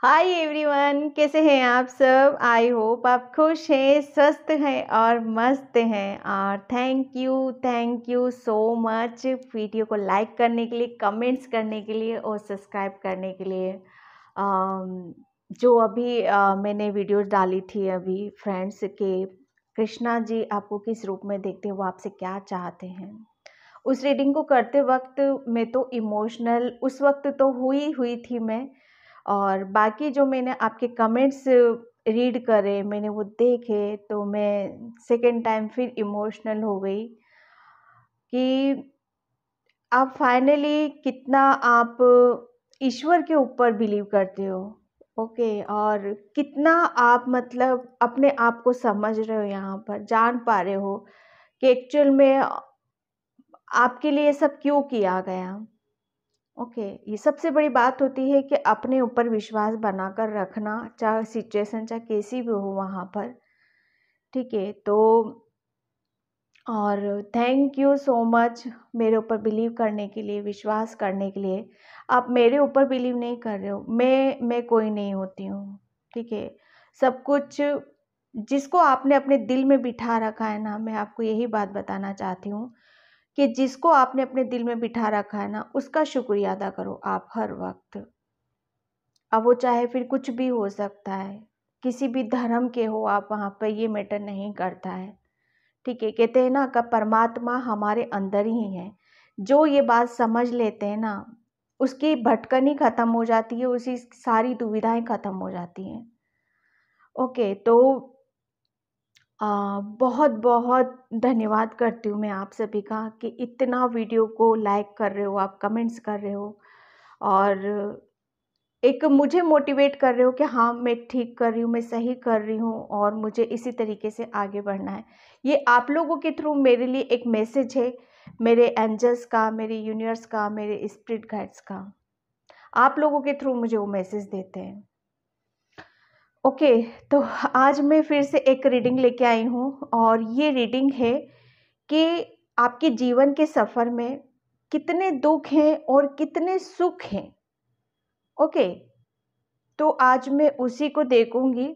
Hi everyone, कैसे हैं आप सब। आई होप आप खुश हैं, स्वस्थ हैं और मस्त हैं। और thank you so much video को लाइक करने के लिए, कमेंट्स करने के लिए और सब्सक्राइब करने के लिए। जो अभी मैंने वीडियोस डाली थी अभी फ्रेंड्स के, कृष्णा जी आपको किस रूप में देखते हैं, वो आपसे क्या चाहते हैं। उस रीडिंग को करते वक्त मैं तो इमोशनल उस वक्त तो हुई थी मैं। और बाकी जो मैंने आपके कमेंट्स रीड करे, मैंने वो देखे, तो मैं सेकेंड टाइम फिर इमोशनल हो गई कि आप फाइनली कितना आप ईश्वर के ऊपर बिलीव करते हो। ओके, और कितना आप मतलब अपने आप को समझ रहे हो, यहाँ पर जान पा रहे हो कि एक्चुअल में आपके लिए सब क्यों किया गया। ओके, ये सबसे बड़ी बात होती है कि अपने ऊपर विश्वास बनाकर रखना, चाहे सिचुएशन चाहे कैसी भी हो वहाँ पर। ठीक है, तो और थैंक यू सो मच मेरे ऊपर बिलीव करने के लिए, विश्वास करने के लिए। आप मेरे ऊपर बिलीव नहीं कर रहे हो, मैं कोई नहीं होती हूँ। ठीक है, सब कुछ जिसको आपने अपने दिल में बिठा रखा है ना, मैं आपको यही बात बताना चाहती हूँ कि जिसको आपने अपने दिल में बिठा रखा है ना, उसका शुक्रिया अदा करो आप हर वक्त। अब वो चाहे फिर कुछ भी हो सकता है, किसी भी धर्म के हो आप, वहाँ पर ये मैटर नहीं करता है। ठीक है, कहते हैं ना कि परमात्मा हमारे अंदर ही है। जो ये बात समझ लेते हैं ना, उसकी भटकनी खत्म हो जाती है, उसकी सारी दुविधाएं खत्म हो जाती हैं। ओके, तो बहुत बहुत धन्यवाद करती हूँ मैं आप सभी का कि इतना वीडियो को लाइक कर रहे हो, आप कमेंट्स कर रहे हो और एक मुझे मोटिवेट कर रहे हो कि हाँ, मैं ठीक कर रही हूँ, मैं सही कर रही हूँ और मुझे इसी तरीके से आगे बढ़ना है। ये आप लोगों के थ्रू मेरे लिए एक मैसेज है, मेरे एंजल्स का, मेरे यूनिवर्स का, मेरे स्पिरिट गाइड्स का। आप लोगों के थ्रू मुझे वो मैसेज देते हैं। ओके, तो आज मैं फिर से एक रीडिंग लेके आई हूँ और ये रीडिंग है कि आपके जीवन के सफ़र में कितने दुख हैं और कितने सुख हैं। ओके, तो आज मैं उसी को देखूंगी।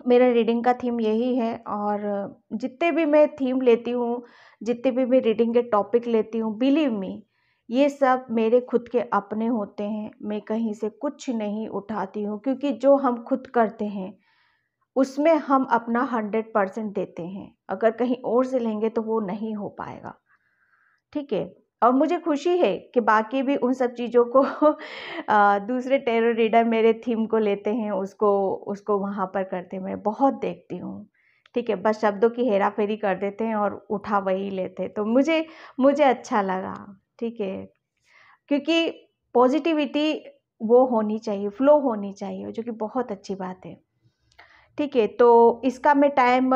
मेरा रीडिंग का थीम यही है और जितने भी मैं थीम लेती हूँ, जितने भी मैं रीडिंग के टॉपिक लेती हूँ, बिलीव मी, ये सब मेरे खुद के अपने होते हैं। मैं कहीं से कुछ नहीं उठाती हूँ, क्योंकि जो हम खुद करते हैं उसमें हम अपना 100% देते हैं। अगर कहीं और से लेंगे तो वो नहीं हो पाएगा। ठीक है, और मुझे खुशी है कि बाकी भी उन सब चीज़ों को दूसरे टैरो रीडर मेरे थीम को लेते हैं, उसको उसको वहाँ पर करते हैं। मैं बहुत देखती हूँ। ठीक है, बस शब्दों की हेरा फेरी कर देते हैं और उठा वही लेते हैं। तो मुझे मुझे अच्छा लगा। ठीक है, क्योंकि पॉजिटिविटी वो होनी चाहिए, फ्लो होनी चाहिए, जो कि बहुत अच्छी बात है। ठीक है, तो इसका मैं टाइम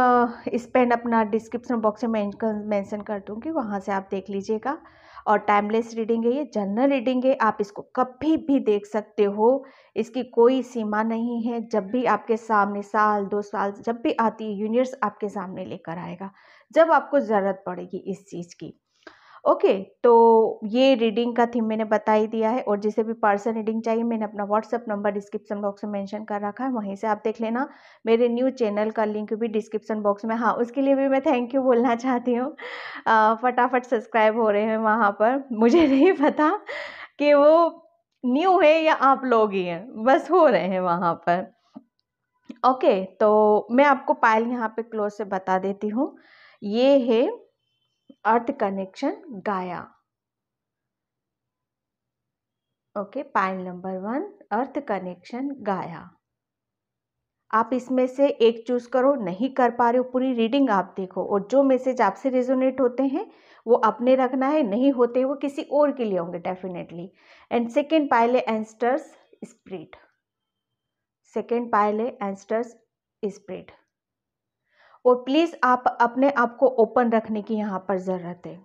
स्पेंड अपना डिस्क्रिप्शन बॉक्स में मेंशन कर दूँगी, वहाँ से आप देख लीजिएगा। और टाइमलेस रीडिंग है, ये जनरल रीडिंग है, आप इसको कभी भी देख सकते हो, इसकी कोई सीमा नहीं है। जब भी आपके सामने, साल 2 साल जब भी आती है, यूनिवर्स आपके सामने लेकर आएगा, जब आपको ज़रूरत पड़ेगी इस चीज़ की। ओके, तो ये रीडिंग का थीम मैंने बता ही दिया है। और जिसे भी पर्सन रीडिंग चाहिए, मैंने अपना व्हाट्सअप नंबर डिस्क्रिप्शन बॉक्स में मेंशन कर रखा है, वहीं से आप देख लेना। मेरे न्यू चैनल का लिंक भी डिस्क्रिप्शन बॉक्स में, हाँ, उसके लिए भी मैं थैंक यू बोलना चाहती हूँ। फटाफट सब्सक्राइब हो रहे हैं वहाँ पर। मुझे नहीं पता कि वो न्यू है या आप लोग ही हैं, बस हो रहे हैं वहाँ पर। ओके, तो मैं आपको पायल यहाँ पे क्लोज से बता देती हूँ। ये है अर्थ कनेक्शन गाया। ओके, पाइल नंबर 1, अर्थ कनेक्शन गाया। आप इसमें से एक चूज करो, नहीं कर पा रहे हो पूरी रीडिंग आप देखो, और जो मैसेज आपसे रेजोनेट होते हैं वो अपने रखना है, नहीं होते वो किसी और के लिए होंगे डेफिनेटली। एंड सेकेंड पाइल है एंस्टर्स स्पिरिट। सेकेंड पाइल है एंस्टर्स स्पिरिट। और प्लीज आप अपने आप को ओपन रखने की यहाँ पर जरूरत है।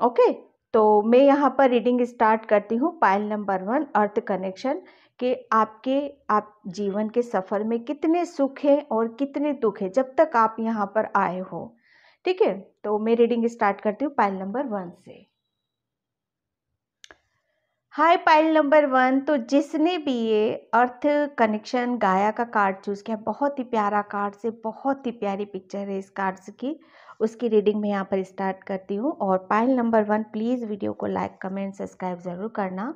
ओके, तो मैं यहाँ पर रीडिंग स्टार्ट करती हूँ। पाइल नंबर 1, अर्थ कनेक्शन, कि आप जीवन के सफ़र में कितने सुख हैं और कितने दुख हैं जब तक आप यहाँ पर आए हो। ठीक है, तो मैं रीडिंग स्टार्ट करती हूँ पाइल नंबर 1 से। हाय पाइल नंबर 1। तो जिसने भी ये अर्थ कनेक्शन गाया का कार्ड चूज़ किया, बहुत ही प्यारा कार्ड से बहुत ही प्यारी पिक्चर है इस कार्ड्स की, उसकी रीडिंग मैं यहाँ पर स्टार्ट करती हूँ। और पाइल नंबर 1 प्लीज़ वीडियो को लाइक कमेंट सब्सक्राइब ज़रूर करना।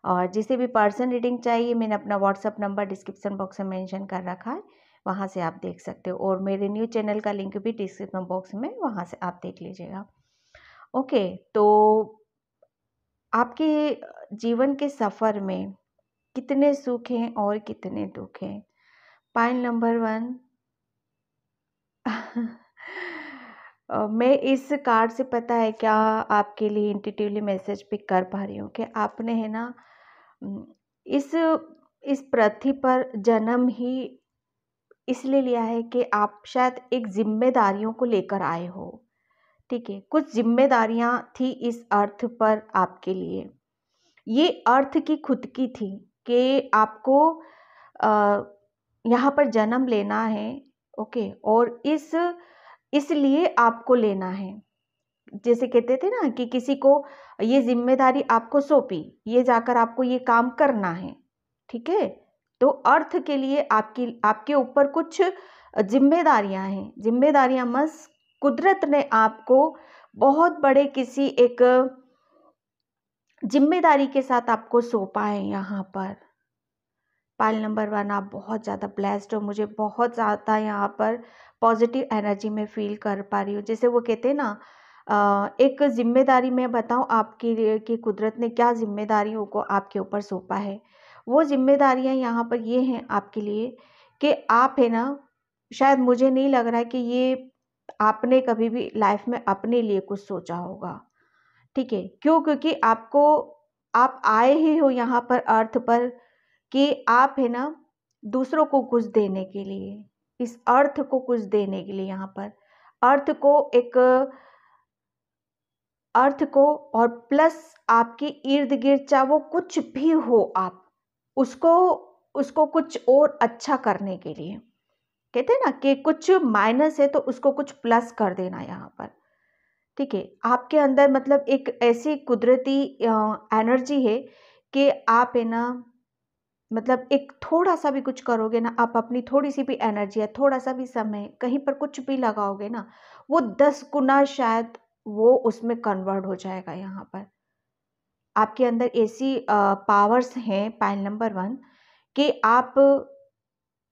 और जिसे भी पर्सन रीडिंग चाहिए, मैंने अपना व्हाट्सअप नंबर डिस्क्रिप्शन बॉक्स में मेंशन कर रखा है, वहाँ से आप देख सकते हो। और मेरे न्यू चैनल का लिंक भी डिस्क्रिप्शन बॉक्स में, वहाँ से आप देख लीजिएगा। ओके, तो आपके जीवन के सफ़र में कितने सुख हैं और कितने दुख हैं? पाइल नंबर 1 मैं इस कार्ड से पता है क्या आपके लिए इंट्यूटिवली मैसेज पिक कर पा रही हूँ कि आपने है ना उम, इस इस पृथ्वी पर जन्म ही इसलिए लिया है कि आप शायद एक ज़िम्मेदारियों को लेकर आए हो, ठीक है? कुछ ज़िम्मेदारियाँ थी इस अर्थ पर आपके लिए। ये अर्थ की खुद की थी कि आपको अ, यहाँ पर जन्म लेना है, ओके? और इसलिए आपको लेना है। जैसे कहते थे ना कि किसी को ये ज़िम्मेदारी आपको सौंपी, ये जाकर आपको ये काम करना है, ठीक है? तो अर्थ के लिए आपके ऊपर कुछ ज़िम्मेदारियाँ हैं। ज़िम्मेदारियाँ मीन्स कुदरत ने आपको बहुत बड़े किसी एक ज़िम्मेदारी के साथ आपको सौंपा है यहाँ पर। पाइल नंबर 1 आप बहुत ज़्यादा ब्लेस्ड हो। मुझे बहुत ज़्यादा यहाँ पर पॉजिटिव एनर्जी में फ़ील कर पा रही हूँ। जैसे वो कहते हैं ना एक ज़िम्मेदारी मैं बताऊँ आपके लिए कि कुदरत ने क्या ज़िम्मेदारियों को आपके ऊपर सौंपा है। वो ज़िम्मेदारियाँ यहाँ पर ये हैं आपके लिए कि आप है ना, शायद मुझे नहीं लग रहा है कि ये आपने कभी भी लाइफ़ में अपने लिए कुछ सोचा होगा। ठीक है? क्यों? क्योंकि आप आए ही हो यहाँ पर अर्थ पर कि आप है ना दूसरों को कुछ देने के लिए, इस अर्थ को कुछ देने के लिए यहाँ पर अर्थ को एक अर्थ को और प्लस आपके इर्द-गिर्द चाहे वो कुछ भी हो आप, उसको उसको कुछ और अच्छा करने के लिए। कहते हैं ना कि कुछ माइनस है तो उसको कुछ प्लस कर देना यहाँ पर। ठीक है? आपके अंदर मतलब एक ऐसी कुदरती एनर्जी है कि आप है ना मतलब एक थोड़ा-सा भी कुछ करोगे ना, आप अपनी थोड़ी-सी भी एनर्जी या थोड़ा-सा भी समय कहीं पर कुछ भी लगाओगे ना, वो 10 गुना शायद वो उसमें कन्वर्ट हो जाएगा यहाँ पर। आपके अंदर ऐसी पावर्स हैं पाइल नंबर 1 कि आप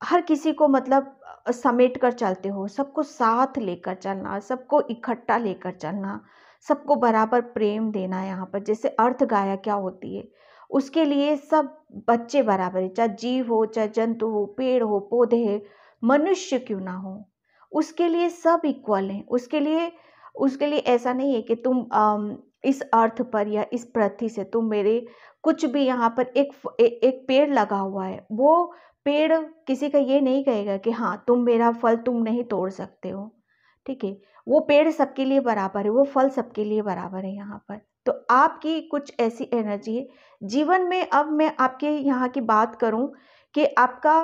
हर किसी को मतलब समेट कर चलते हो, सबको साथ लेकर चलना, सबको इकट्ठा लेकर चलना, सबको बराबर प्रेम देना यहाँ पर। जैसे अर्थ गाया क्या होती है, उसके लिए सब बच्चे बराबर हैं, चाहे जीव हो, चाहे जंतु हो, पेड़ हो, पौधे हैं, मनुष्य क्यों ना हो, उसके लिए सब इक्वल हैं। उसके लिए ऐसा नहीं है कि तुम इस अर्थ पर या इस पृथ्वी से तुम मेरे कुछ भी यहाँ पर एक पेड़ लगा हुआ है, वो पेड़ किसी का ये नहीं कहेगा कि हाँ, तुम मेरा फल तुम नहीं तोड़ सकते हो, ठीक है? वो पेड़ सबके लिए बराबर है, वो फल सबके लिए बराबर है यहाँ पर। तो आपकी कुछ ऐसी एनर्जी है जीवन में। अब मैं आपके यहाँ की बात करूँ कि आपका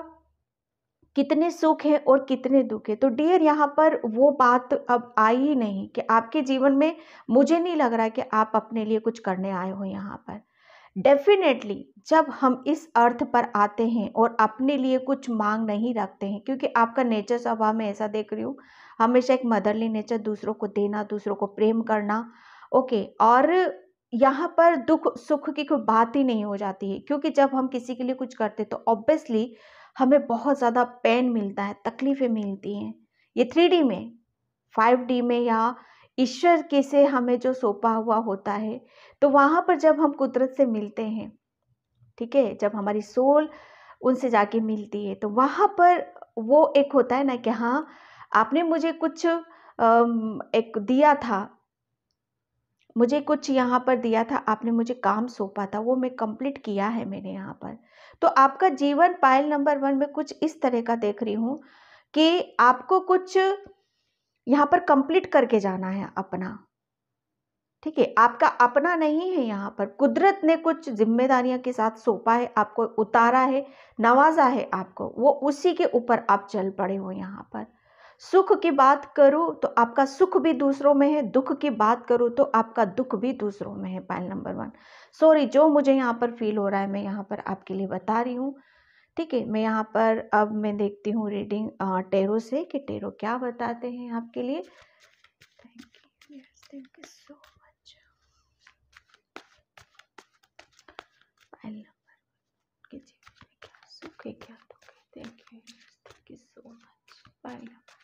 कितने सुख है और कितने दुख है, तो डियर यहाँ पर वो बात अब आई ही नहीं कि आपके जीवन में मुझे नहीं लग रहा है कि आप अपने लिए कुछ करने आए हो यहाँ पर। डेफ़िनेटली जब हम इस अर्थ पर आते हैं और अपने लिए कुछ माँग नहीं रखते हैं, क्योंकि आपका नेचर स्वभाव मैं ऐसा देख रही हूँ, हमेशा एक मदरली नेचर, दूसरों को देना, दूसरों को प्रेम करना, ओके। और यहाँ पर दुख-सुख की कोई बात ही नहीं हो जाती है, क्योंकि जब हम किसी के लिए कुछ करते हैं तो ऑब्वियसली हमें बहुत ज़्यादा पेन मिलता है, तकलीफ़ें मिलती हैं। ये 3D में, 5D में या ईश्वर के से हमें जो सौंपा हुआ होता है, तो वहाँ पर जब हम कुदरत से मिलते हैं, ठीक है? जब हमारी सोल उनसे जाके मिलती है, तो वहाँ पर वो एक होता है ना कि हाँ, आपने मुझे कुछ एक दिया था, मुझे कुछ यहाँ पर दिया था, आपने मुझे काम सौंपा था, वो मैं कंप्लीट किया है मैंने यहाँ पर। तो आपका जीवन पाइल नंबर 1 में कुछ इस तरह का देख रही हूँ कि आपको कुछ यहाँ पर कंप्लीट करके जाना है अपना, ठीक है? आपका अपना नहीं है यहाँ पर, कुदरत ने कुछ ज़िम्मेदारियाँ के साथ सौंपा है, आपको उतारा है, नवाज़ा है आपको, वो उसी के ऊपर आप चल पड़े हो यहाँ पर। सुख की बात करूँ तो आपका सुख भी दूसरों में है, दुख की बात करूँ तो आपका दुख भी दूसरों में है। पाइल नंबर 1, सॉरी, जो मुझे यहाँ पर फील हो रहा है मैं यहाँ पर आपके लिए बता रही हूँ। ठीक है, मैं यहाँ पर अब मैं देखती हूँ रीडिंग टेरो से कि टेरो क्या बताते हैं आपके लिए। Thank you so much. Pile number के जीवन में क्या सुख है क्या दुख है। Thank you so much. Pile number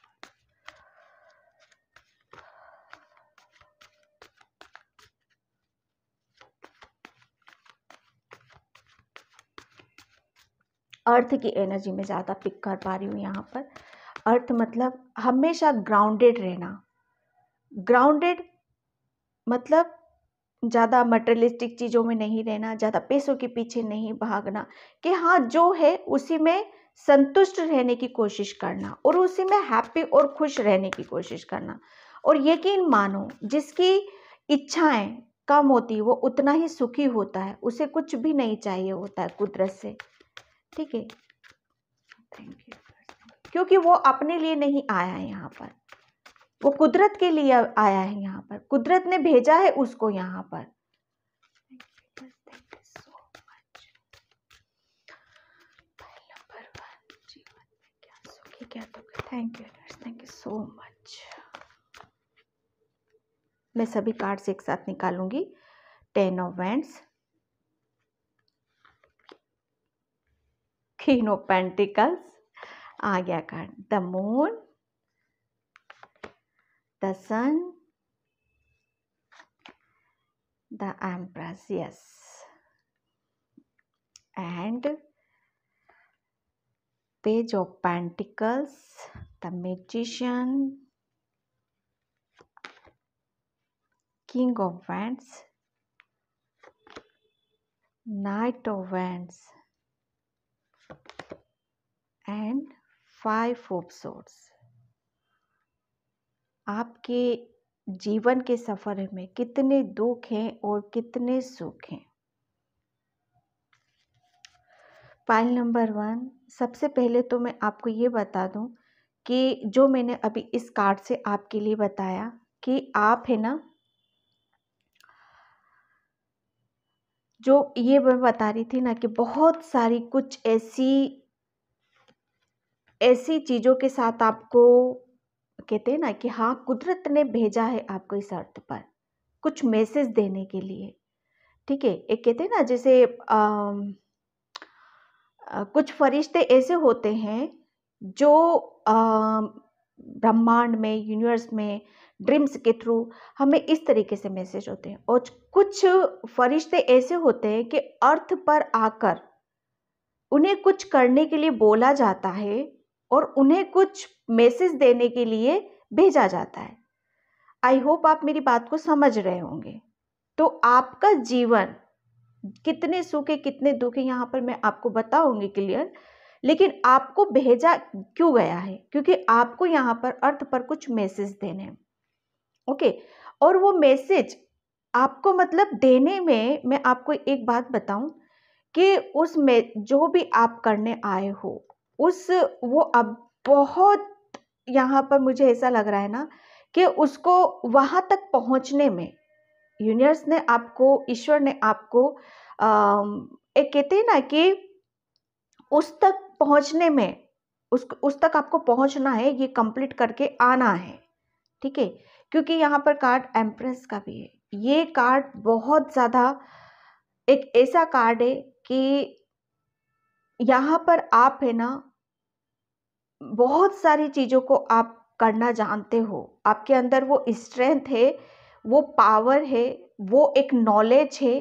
earth की एनर्जी में ज़्यादा पिक कर पा रही हूँ यहाँ पर। अर्थ मतलब हमेशा ग्राउंडेड रहना। ग्राउंडेड मतलब ज़्यादा मटेरियलिस्टिक चीज़ों में नहीं रहना, ज़्यादा पैसों के पीछे नहीं भागना, कि हाँ जो है उसी में संतुष्ट रहने की कोशिश करना और उसी में हैप्पी और खुश रहने की कोशिश करना। और यकीन मानो जिसकी इच्छाएं कम होती वो उतना ही सुखी होता है, उसे कुछ भी नहीं चाहिए होता है कुदरत से। ठीक है, थैंक यू। क्योंकि वो अपने लिए नहीं आया है यहाँ पर, वो कुदरत के लिए आया है यहाँ पर, कुदरत ने भेजा है उसको यहाँ पर। Thank you so much. मैं सभी कार्ड्स एक साथ निकालूंगी। 10 of wands, queen of pentacles, आ गया card the moon, the sun, the empress, yes, and page of pentacles, the magician, king of wands, knight of wands and 5 of swords. आपके जीवन के सफर में कितने दुख हैं और कितने सुख हैं। पाइल नंबर 1, सबसे पहले तो मैं आपको ये बता दूं कि जो मैंने अभी इस कार्ड से आपके लिए बताया कि आप है ना, जो ये मैं बता रही थी ना कि बहुत सारी कुछ ऐसी चीज़ों के साथ आपको कहते हैं ना कि हाँ कुदरत ने भेजा है आपको इस अर्थ पर कुछ मैसेज देने के लिए। ठीक है, एक कहते हैं ना जैसे कुछ फरिश्ते ऐसे होते हैं जो ब्रह्मांड में, यूनिवर्स में, ड्रीम्स के थ्रू हमें इस तरीके से मैसेज होते हैं। और कुछ फरिश्ते ऐसे होते हैं कि अर्थ पर आकर उन्हें कुछ करने के लिए बोला जाता है और उन्हें कुछ मैसेज देने के लिए भेजा जाता है। आई होप आप मेरी बात को समझ रहे होंगे। तो आपका जीवन कितने सुख है कितने दुख है यहाँ पर मैं आपको बताऊंगी क्लियर, लेकिन आपको भेजा क्यों गया है, क्योंकि आपको यहाँ पर अर्थ पर कुछ मैसेज देने हैं। ओके, और वो मैसेज आपको मतलब देने में मैं आपको एक बात बताऊं कि उसमें जो भी आप करने आए हो उस वो अब बहुत यहाँ पर मुझे ऐसा लग रहा है ना कि उसको वहां तक पहुंचने में यूनिवर्स ने आपको, ईश्वर ने आपको एक कहते हैं ना कि उस तक पहुंचने में उस तक आपको पहुंचना है, ये कंप्लीट करके आना है। ठीक है, क्योंकि यहाँ पर कार्ड एम्प्रेस का भी है। ये कार्ड बहुत ज़्यादा एक ऐसा कार्ड है कि यहाँ पर आप है ना बहुत सारी चीज़ों को आप करना जानते हो, आपके अंदर वो स्ट्रेंथ है, वो पावर है, वो एक नॉलेज है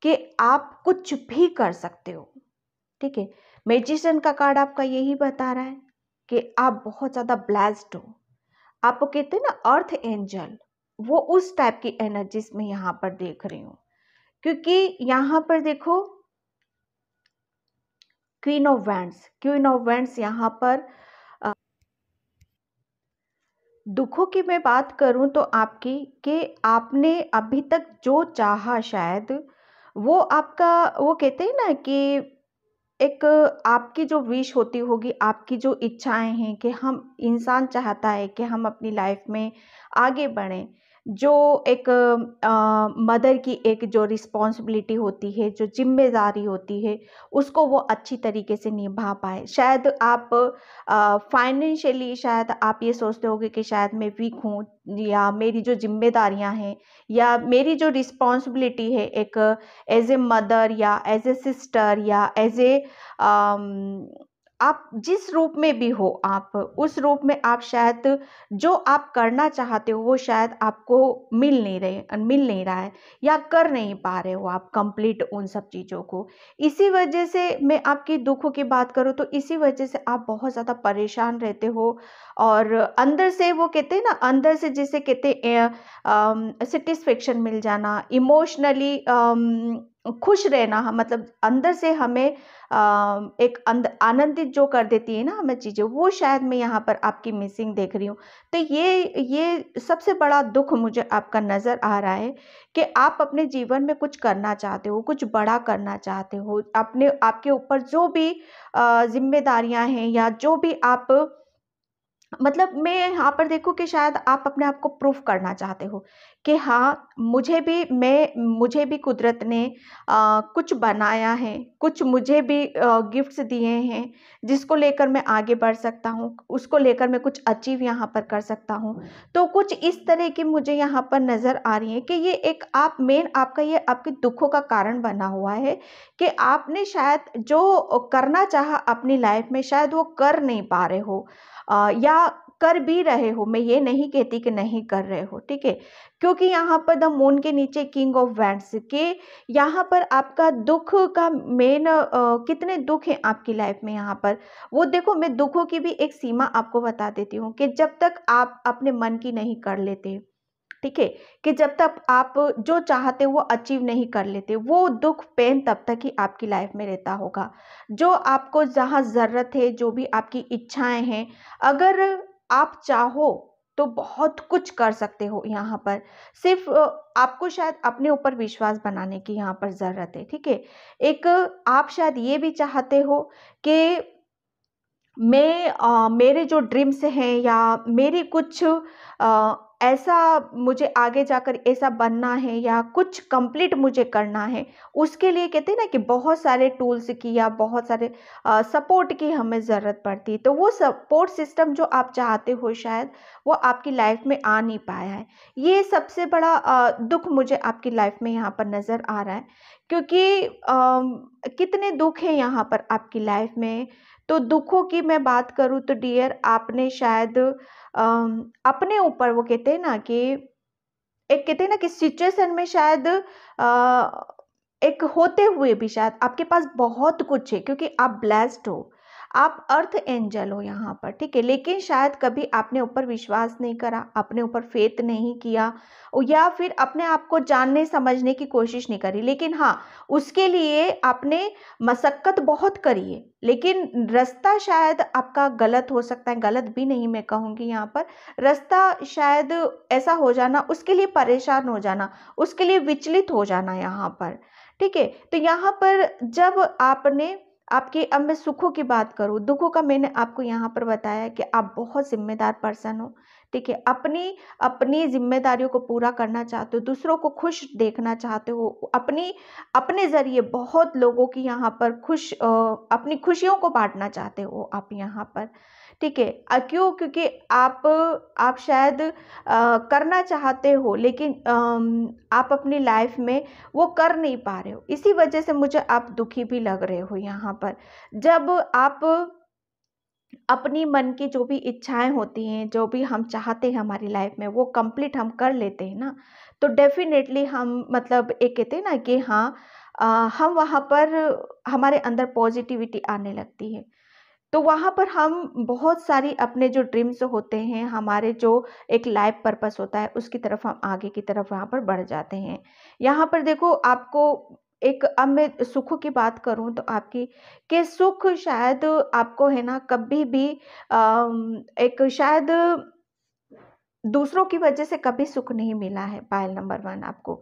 कि आप कुछ भी कर सकते हो। ठीक है, मैजिशियन का कार्ड आपका यही बता रहा है कि आप बहुत ज़्यादा ब्लेस्ड हो। आपको कहते हैं ना अर्थ एंजल, वो उस टाइप की एनर्जीज में यहाँ पर देख रही हूँ। क्योंकि यहाँ पर देखो क्वीन ऑफ वैंड्स यहाँ पर दुखों की मैं बात करूं तो आपकी कि आपने अभी तक जो चाहा शायद वो आपका, वो कहते हैं ना कि एक आपकी जो विश होती होगी, आपकी जो इच्छाएँ हैं कि हम इंसान चाहता है कि हम अपनी लाइफ़ में आगे बढ़ें। जो एक मदर की एक जो रिस्पॉन्सिबिलिटी होती है, जो ज़िम्मेदारी होती है, उसको वो अच्छी तरीके से निभा पाए। शायद आप फाइनेंशियली शायद आप ये सोचते होंगे कि शायद मैं वीक हूँ, या मेरी जो ज़िम्मेदारियाँ हैं या मेरी जो रिस्पॉन्सिबिलिटी है एक एज़ ए मदर या एज़ ए सिस्टर या एज़ ए अम, आप जिस रूप में भी हो, आप उस रूप में आप शायद जो आप करना चाहते हो वो शायद आपको मिल नहीं रहा है, या कर नहीं पा रहे हो आप कंप्लीट उन सब चीज़ों को। इसी वजह से मैं आपकी दुखों की बात करूँ तो इसी वजह से आप बहुत ज़्यादा परेशान रहते हो, और अंदर से वो कहते हैं ना, अंदर से जिसे कहते हैं सेटिस्फेक्शन मिल जाना, इमोशनली खुश रहना, मतलब अंदर से हमें एक आनंदित जो कर देती है ना हमें चीज़ें, वो शायद मैं यहाँ पर आपकी मिसिंग देख रही हूँ। तो ये सबसे बड़ा दुख मुझे आपका नज़र आ रहा है कि आप अपने जीवन में कुछ करना चाहते हो, कुछ बड़ा करना चाहते हो, अपने आपके ऊपर जो भी ज़िम्मेदारियाँ हैं या जो भी आप, मतलब मैं यहाँ पर देखूँ कि शायद आप अपने आप को प्रूफ करना चाहते हो कि हाँ, मुझे भी कुदरत ने कुछ बनाया है, कुछ मुझे भी गिफ्ट्स दिए हैं, जिसको लेकर मैं आगे बढ़ सकता हूँ, उसको लेकर मैं कुछ अचीव यहाँ पर कर सकता हूँ। तो कुछ इस तरह की मुझे यहाँ पर नज़र आ रही है कि ये एक आप मेन आपका ये आपके दुखों का कारण बना हुआ है कि आपने शायद जो करना चाहा अपनी लाइफ में शायद वो कर नहीं पा रहे हो, या कर भी रहे हो, मैं ये नहीं कहती कि नहीं कर रहे हो, ठीक है? क्योंकि यहाँ पर द मून के नीचे किंग ऑफ वैंड्स के यहाँ पर आपका दुख का मेन कितने दुख हैं आपकी लाइफ में यहाँ पर, वो देखो मैं दुखों की भी एक सीमा आपको बता देती हूँ कि जब तक आप अपने मन की नहीं कर लेते, ठीक है, कि जब तक आप जो चाहते हो वो अचीव नहीं कर लेते, वो दुख पेन तब तक ही आपकी लाइफ में रहता होगा। जो आपको जहाँ ज़रूरत है, जो भी आपकी इच्छाएं हैं, अगर आप चाहो तो बहुत कुछ कर सकते हो यहाँ पर। सिर्फ आपको शायद अपने ऊपर विश्वास बनाने की यहाँ पर ज़रूरत है, ठीक है। एक आप शायद ये भी चाहते हो कि मेरे जो ड्रीम्स हैं या मेरी कुछ ऐसा मुझे आगे जाकर ऐसा बनना है या कुछ कंप्लीट मुझे करना है, उसके लिए कहते हैं ना कि बहुत सारे टूल्स की या बहुत सारे सपोर्ट की हमें ज़रूरत पड़ती है। तो वो सपोर्ट सिस्टम जो आप चाहते हो शायद वो आपकी लाइफ में आ नहीं पाया है। ये सबसे बड़ा दुख मुझे आपकी लाइफ में यहाँ पर नज़र आ रहा है, क्योंकि कितने दुख हैं यहाँ पर आपकी लाइफ में। तो दुखों की मैं बात करूँ तो डियर आपने शायद अपने ऊपर वो कहते हैं ना कि एक कहते हैं ना कि सिचुएशन में शायद एक होते हुए भी शायद आपके पास बहुत कुछ है, क्योंकि आप ब्लेस्ड हो, आप अर्थ एंजल हो यहाँ पर, ठीक है। लेकिन शायद कभी आपने ऊपर विश्वास नहीं करा, अपने ऊपर फेथ नहीं किया, या फिर अपने आप को जानने समझने की कोशिश नहीं करी। लेकिन हाँ, उसके लिए आपने मशक्कत बहुत करी है, लेकिन रास्ता शायद आपका गलत हो सकता है, गलत भी नहीं मैं कहूँगी यहाँ पर, रास्ता शायद ऐसा हो जाना, उसके लिए परेशान हो जाना, उसके लिए विचलित हो जाना यहाँ पर, ठीक है। तो यहाँ पर जब आपने आपके, अब मैं सुखों की बात करूँ, दुखों का मैंने आपको यहाँ पर बताया कि आप बहुत जिम्मेदार पर्सन हो, ठीक है। अपनी अपनी जिम्मेदारियों को पूरा करना चाहते हो, दूसरों को खुश देखना चाहते हो, अपने ज़रिए बहुत लोगों की यहाँ पर अपनी खुशियों को बांटना चाहते हो आप यहाँ पर, ठीक है। क्यों? क्योंकि आप शायद करना चाहते हो, लेकिन आप अपनी लाइफ में वो कर नहीं पा रहे हो, इसी वजह से मुझे आप दुखी भी लग रहे हो यहाँ पर। जब आप अपनी मन की जो भी इच्छाएं होती हैं, जो भी हम चाहते हैं हमारी लाइफ में, वो कंप्लीट हम कर लेते हैं ना, तो डेफिनेटली हम, मतलब एक कहते हैं ना कि हाँ, हम वहाँ पर हमारे अंदर पॉजिटिविटी आने लगती है। तो वहाँ पर हम बहुत सारी अपने जो ड्रीम्स होते हैं, हमारे जो एक लाइफ पर्पस होता है, उसकी तरफ हम आगे की तरफ वहाँ पर बढ़ जाते हैं। यहाँ पर देखो आपको एक, अब मैं सुख की बात करूँ तो आपकी, कि सुख शायद आपको है ना कभी भी एक शायद दूसरों की वजह से कभी सुख नहीं मिला है, पायल नंबर 1 आपको।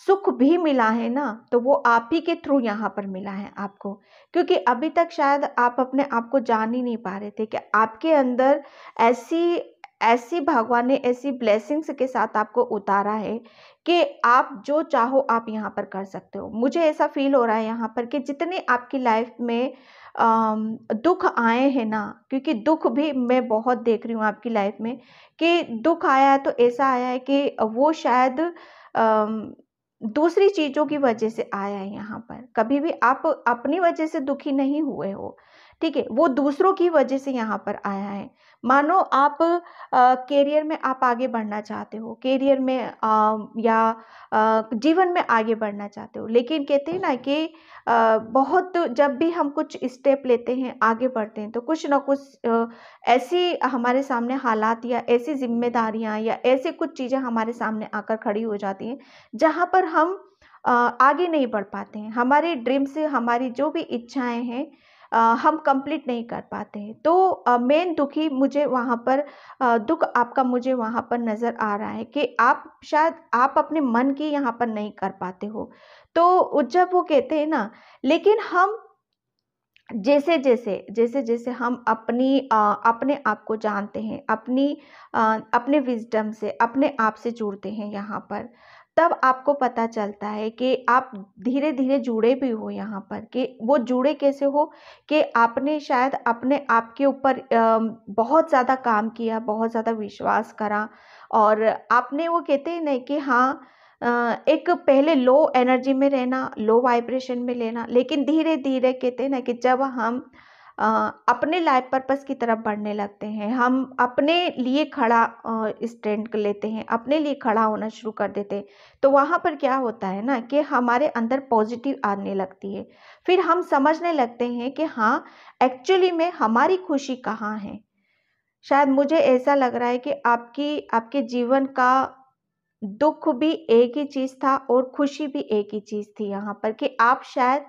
सुख भी मिला है ना, तो वो आप ही के थ्रू यहाँ पर मिला है आपको। क्योंकि अभी तक शायद आप अपने आप को जान ही नहीं पा रहे थे कि आपके अंदर ऐसी ऐसी भगवान ने ऐसी ब्लेसिंग्स के साथ आपको उतारा है कि आप जो चाहो आप यहाँ पर कर सकते हो। मुझे ऐसा फील हो रहा है यहाँ पर कि जितने आपकी लाइफ में दुख आए हैं ना, क्योंकि दुख भी मैं बहुत देख रही हूँ आपकी लाइफ में कि दुख आया है, तो ऐसा आया है कि वो शायद दूसरी चीज़ों की वजह से आया है यहाँ पर। कभी भी आप अपनी वजह से दुखी नहीं हुए हो, ठीक है? वो दूसरों की वजह से यहाँ पर आया है। मानो आप करियर में आप आगे बढ़ना चाहते हो, करियर में या जीवन में आगे बढ़ना चाहते हो, लेकिन कहते हैं ना कि बहुत जब भी हम कुछ स्टेप लेते हैं, आगे बढ़ते हैं, तो कुछ ना कुछ ऐसी हमारे सामने हालात या ऐसी ज़िम्मेदारियाँ या ऐसे कुछ चीज़ें हमारे सामने आकर खड़ी हो जाती हैं, जहाँ पर हम आगे नहीं बढ़ पाते हैं। हमारे ड्रीम से हमारी जो भी इच्छाएँ हैं हम कंप्लीट नहीं कर पाते हैं। तो मेन दुखी मुझे वहाँ पर दुःख आपका मुझे वहाँ पर नज़र आ रहा है कि आप शायद आप अपने मन की यहाँ पर नहीं कर पाते हो। तो जब वो कहते हैं ना, लेकिन हम जैसे-जैसे हम अपने आप को जानते हैं, अपने विज़डम से, अपने आप से जुड़ते हैं यहाँ पर, तब आपको पता चलता है कि आप धीरे-धीरे जुड़े भी हो यहाँ पर। कि वो जुड़े कैसे हो कि आपने शायद अपने आप के ऊपर बहुत ज़्यादा काम किया, बहुत ज़्यादा विश्वास करा, और आपने वो कहते हैं ना कि हाँ, एक पहले लो एनर्जी में रहना, लो वाइब्रेशन में लेना, लेकिन धीरे-धीरे कहते हैं ना कि जब हम अ, अपने लाइफ पर्पस की तरफ बढ़ने लगते हैं, हम अपने लिए खड़ा स्टैंड कर लेते हैं, अपने लिए खड़ा होना शुरू कर देते हैं, तो वहाँ पर क्या होता है ना कि हमारे अंदर पॉजिटिव आने लगती है। फिर हम समझने लगते हैं कि हाँ, एक्चुअली में हमारी खुशी कहाँ है। शायद मुझे ऐसा लग रहा है कि आपके जीवन का दुःख भी एक ही चीज़ था और खुशी भी एक ही चीज़ थी यहाँ पर, कि आप शायद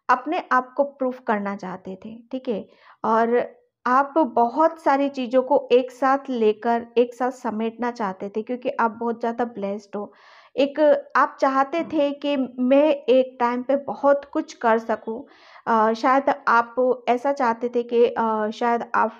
अपने आप को प्रूफ करना चाहते थे, ठीक है? और आप बहुत सारी चीज़ों को एक साथ लेकर, एक साथ समेटना चाहते थे, क्योंकि आप बहुत ज़्यादा ब्लेस्ड हो। एक आप चाहते थे कि मैं एक टाइम पे बहुत कुछ कर सकूँ। शायद आप ऐसा चाहते थे कि शायद आप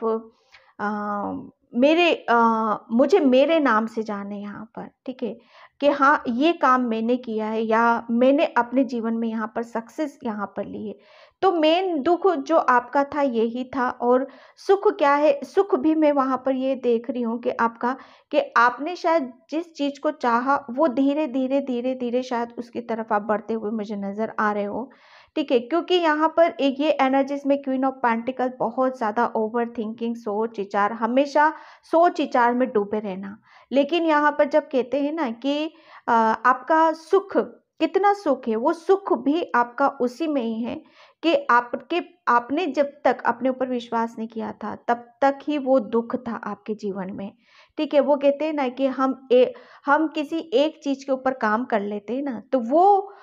मुझे मेरे नाम से जाने यहाँ पर, ठीक है? कि हाँ, ये काम मैंने किया है या मैंने अपने जीवन में यहाँ पर सक्सेस यहाँ पर ली है। तो मेन दुःख जो आपका था यही था, और सुख क्या है, सुख भी मैं वहाँ पर ये देख रही हूँ कि आपका, कि आपने शायद जिस चीज़ को चाहा वो धीरे-धीरे, धीरे-धीरे शायद उसकी तरफ आप बढ़ते हुए मुझे नज़र आ रहे हो, ठीक है? क्योंकि यहाँ पर एक ये एनर्जीज़ में क्वीन ऑफ पेंटिकल बहुत ज़्यादा ओवरथिंकिंग, सोच-विचार, हमेशा सोच-विचार में डूबे रहना। लेकिन यहाँ पर जब कहते हैं ना कि आपका सुख, कितना सुख है, वो सुख भी आपका उसी में ही है कि आपने जब तक अपने ऊपर विश्वास नहीं किया था, तब तक ही वो दुःख था आपके जीवन में, ठीक है? वो कहते हैं ना कि हम किसी एक चीज़ के ऊपर काम कर लेते हैं ना, तो वो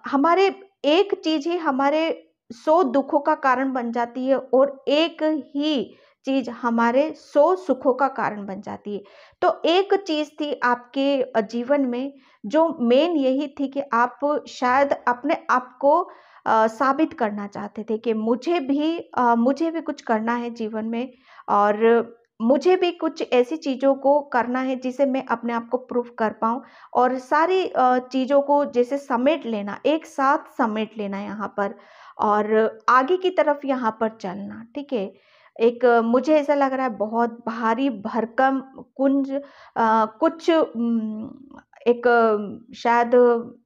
हमारे एक चीज़ ही हमारे 100 दुखों का कारण बन जाती है, और एक ही चीज़ हमारे 100 सुखों का कारण बन जाती है। तो एक चीज़ थी आपके जीवन में, जो मेन यही थी कि आप शायद अपने आप को साबित करना चाहते थे कि मुझे भी कुछ करना है जीवन में, और मुझे भी कुछ ऐसी चीज़ों को करना है जिसे मैं अपने आप को प्रूव कर पाऊँ, और सारी चीज़ों को जैसे समेट लेना, एक साथ समेट लेना यहाँ पर, और आगे की तरफ यहाँ पर चलना, ठीक है? एक मुझे ऐसा लग रहा है बहुत भारी भरकम कुछ एक शायद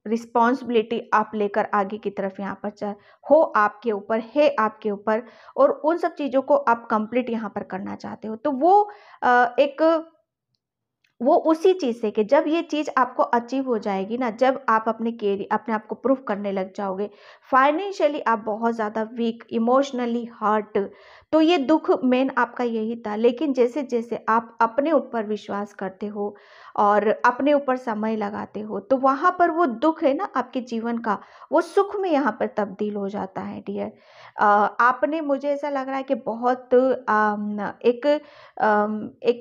रिस्पॉन्सिबिलिटी आप लेकर आगे की तरफ यहाँ पर चल हो आपके ऊपर है आपके ऊपर, और उन सब चीज़ों को आप कंप्लीट यहाँ पर करना चाहते हो। तो वो उसी चीज़ से, कि जब ये चीज़ आपको अचीव हो जाएगी ना, जब आप अपने आप को प्रूफ करने लग जाओगे, फाइनेंशियली आप बहुत ज़्यादा वीक, इमोशनली हर्ट, तो ये दुःख मेन आपका यही था। लेकिन जैसे-जैसे आप अपने ऊपर विश्वास करते हो और अपने ऊपर समय लगाते हो, तो वहाँ पर वो दुःख है ना आपके जीवन का, वो सुख में यहाँ पर तब्दील हो जाता है डियर। आपने, मुझे ऐसा लग रहा है कि बहुत एक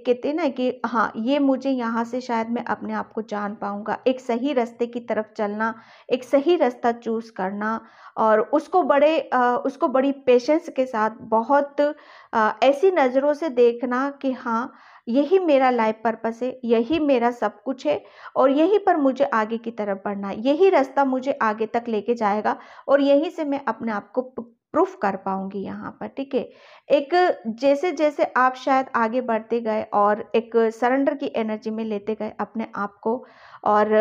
कहते हैं ना कि हाँ, ये मुझे यहाँ से शायद मैं अपने आप को जान पाऊँगा। एक सही रास्ते की तरफ चलना, एक सही रास्ता चूज़ करना और उसको बड़ी पेशेंस के साथ बहुत ऐसी नज़रों से देखना कि हाँ, यही मेरा लाइफ पर्पस है, यही मेरा सब कुछ है और यहीं पर मुझे आगे की तरफ बढ़ना है। यही रास्ता मुझे आगे तक लेके जाएगा और यहीं से मैं अपने आप को प्रूफ कर पाऊँगी यहाँ पर, ठीक है। एक जैसे-जैसे आप शायद आगे बढ़ते गए और एक सरेंडर की एनर्जी में लेते गए अपने आप को और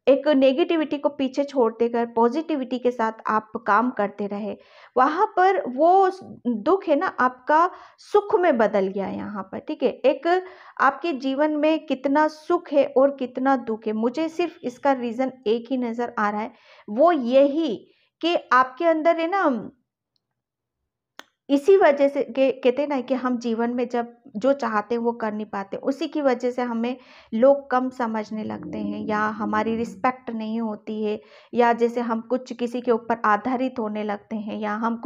एक नेगेटिविटी को पीछे छोड़ते गए, पॉजिटिविटी के साथ आप काम करते रहे, वहाँ पर वो दुःख है ना आपका सुख में बदल गया यहाँ पर, ठीक है। एक आपके जीवन में कितना सुख है और कितना दुःख है, मुझे सिर्फ इसका रीज़न एक ही नज़र आ रहा है, वो यही कि आपके अंदर है ना इसी वजह से के कहते हैं ना कि हम जीवन में जब जो चाहते हैं वो कर नहीं पाते, उसी की वजह से हमें लोग कम समझने लगते हैं या हमारी रिस्पेक्ट नहीं होती है या जैसे हम कुछ किसी के ऊपर आधारित होने लगते हैं या हम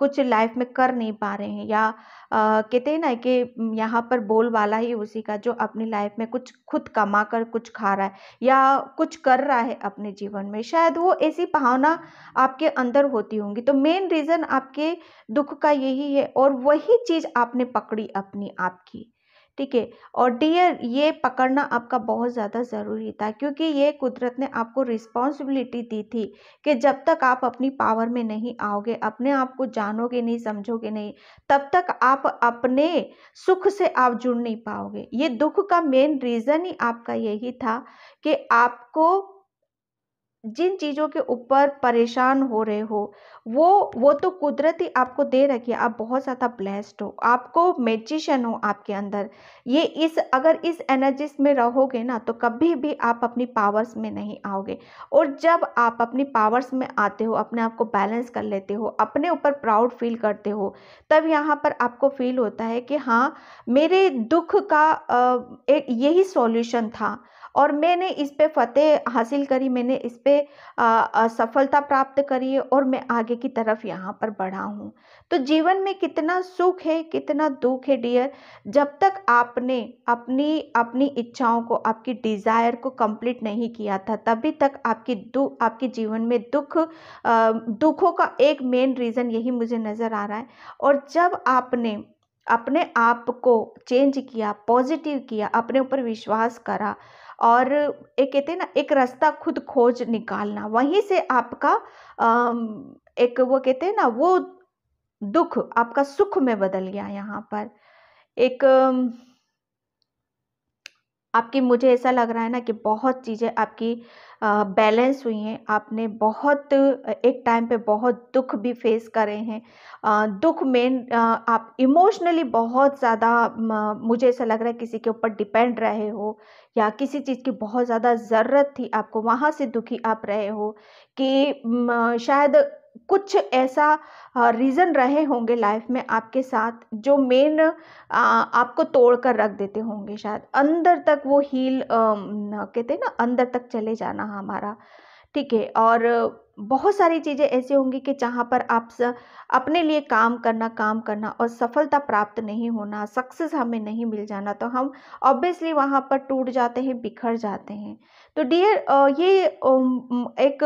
कुछ लाइफ में कर नहीं पा रहे हैं या कहते हैं ना कि यहाँ पर बोलबाला ही उसी का जो अपनी लाइफ में कुछ खुद कमा कर कुछ खा रहा है या कुछ कर रहा है अपने जीवन में, शायद वो ऐसी भावना आपके अंदर होती होंगी। तो मेन रीज़न आपके दुःख का यही है और वही चीज़ आपने पकड़ी अपनी आप की, ठीक है। और डियर ये पकड़ना आपका बहुत ज़्यादा ज़रूरी था क्योंकि ये कुदरत ने आपको रिस्पॉन्सिबिलिटी दी थी कि जब तक आप अपनी पावर में नहीं आओगे, अपने आप को जानोगे नहीं, समझोगे नहीं, तब तक आप अपने सुख से आप जुड़ नहीं पाओगे। ये दुःख का मेन रीज़न ही आपका यही था कि आपको जिन चीज़ों के ऊपर परेशान हो रहे हो, वो तो कुदरत ही आपको दे रखी है, आप बहुत ज़्यादा ब्लेस्ड हो, आपको मैजिशियन हो आपके अंदर। ये अगर इस एनर्जीज़ में रहोगे ना, तो कभी भी आप अपनी पावर्स में नहीं आओगे और जब आप अपनी पावर्स में आते हो, अपने आप को बैलेंस कर लेते हो, अपने ऊपर प्राउड फ़ील करते हो, तब यहाँ पर आपको फ़ील होता है कि हाँ, मेरे दुःख का एक यही सॉल्यूशन था और मैंने इस पे फ़तेह हासिल करी, मैंने इस पे सफलता प्राप्त करी है और मैं आगे की तरफ यहाँ पर बढ़ा हूँ। तो जीवन में कितना सुख है, कितना दुःख है डियर, जब तक आपने अपनी अपनी इच्छाओं को, आपकी डिज़ायर को कंप्लीट नहीं किया था, तभी तक आपके जीवन में दुखों का एक मेन रीज़न यही मुझे नज़र आ रहा है। और जब आपने अपने आप को चेंज किया, पॉजिटिव किया, अपने ऊपर विश्वास करा और एक कहते हैं ना एक रास्ता खुद खोज निकालना, वहीं से आपका एक वो कहते हैं ना वो दुःख आपका सुख में बदल गया यहाँ पर। एक आपकी मुझे ऐसा लग रहा है ना कि बहुत चीज़ें आपकी बैलेंस हुई हैं। आपने बहुत एक टाइम पे बहुत दुःख भी फेस करे हैं। दुःख आप इमोशनली बहुत ज़्यादा मुझे ऐसा लग रहा है किसी के ऊपर डिपेंड रहे हो या किसी चीज़ की बहुत ज़्यादा ज़रूरत थी आपको, वहाँ से दुखी आप रहे हो कि शायद कुछ ऐसा रीज़न रहे होंगे लाइफ में आपके साथ जो आपको तोड़ कर रख देते होंगे, शायद अंदर तक वो कहते हैं ना अंदर तक चले जाना हमारा, ठीक है। और बहुत सारी चीज़ें ऐसी होंगी कि जहाँ पर अपने लिए काम करना और सफलता प्राप्त नहीं होना, सक्सेस हमें नहीं मिल जाना, तो हम ऑब्वियसली वहाँ पर टूट जाते हैं, बिखर जाते हैं। तो डियर ये एक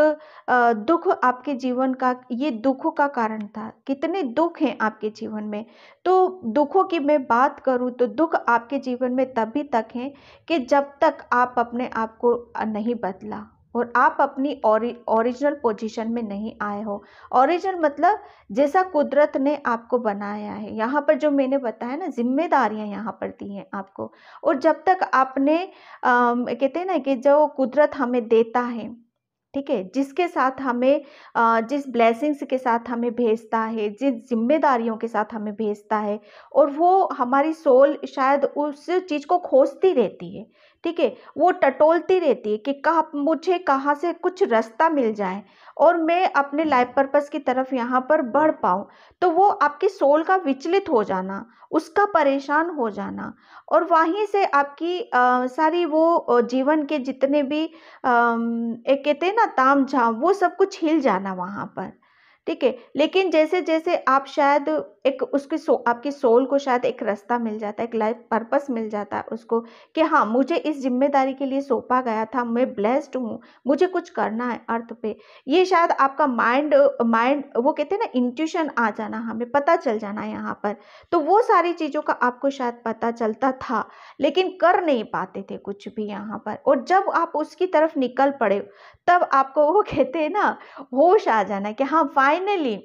दुख आपके जीवन का, ये दुखों का कारण था। कितने दुख हैं आपके जीवन में, तो दुखों की मैं बात करूँ तो दुख आपके जीवन में तभी तक हैं कि जब तक आप अपने आप को नहीं बदला और आप अपनी ओरिजिनल पोजीशन में नहीं आए हो। ओरिजिनल मतलब जैसा कुदरत ने आपको बनाया है। यहाँ पर जो मैंने बताया ना, जिम्मेदारियाँ यहाँ पर दी हैं आपको। और जब तक आपने कहते हैं ना कि जो कुदरत हमें देता है, ठीक है, जिसके साथ हमें जिस ब्लेसिंग्स के साथ हमें भेजता है, जिस जिम्मेदारियों के साथ हमें भेजता है, और वो हमारी सोल शायद उस चीज़ को खोजती रहती है, ठीक है, वो टटोलती रहती है कि मुझे कहाँ से कुछ रास्ता मिल जाए और मैं अपने लाइफ पर्पस की तरफ यहाँ पर बढ़ पाऊँ। तो वो आपकी सोल का विचलित हो जाना, उसका परेशान हो जाना और वहीं से आपकी सारी वो जीवन के जितने भी एक कहते हैं ना ताम झाम, वो सब कुछ हिल जाना वहाँ पर, ठीक है। लेकिन जैसे-जैसे आप शायद एक उसकी आपकी सोल को शायद एक रास्ता मिल जाता है, एक लाइफ पर्पस मिल जाता है उसको कि हाँ, मुझे इस ज़िम्मेदारी के लिए सौंपा गया था, मैं ब्लेस्ड हूँ, मुझे कुछ करना है अर्थ पे। ये शायद आपका माइंड माइंड वो कहते हैं ना इंट्यूशन आ जाना, हमें पता चल जाना यहाँ पर। तो वो सारी चीज़ों का आपको शायद पता चलता था, लेकिन कर नहीं पाते थे कुछ भी यहाँ पर। और जब आप उसकी तरफ निकल पड़े, तब आपको वो कहते हैं ना होश आ जाना कि हाँ फाइनली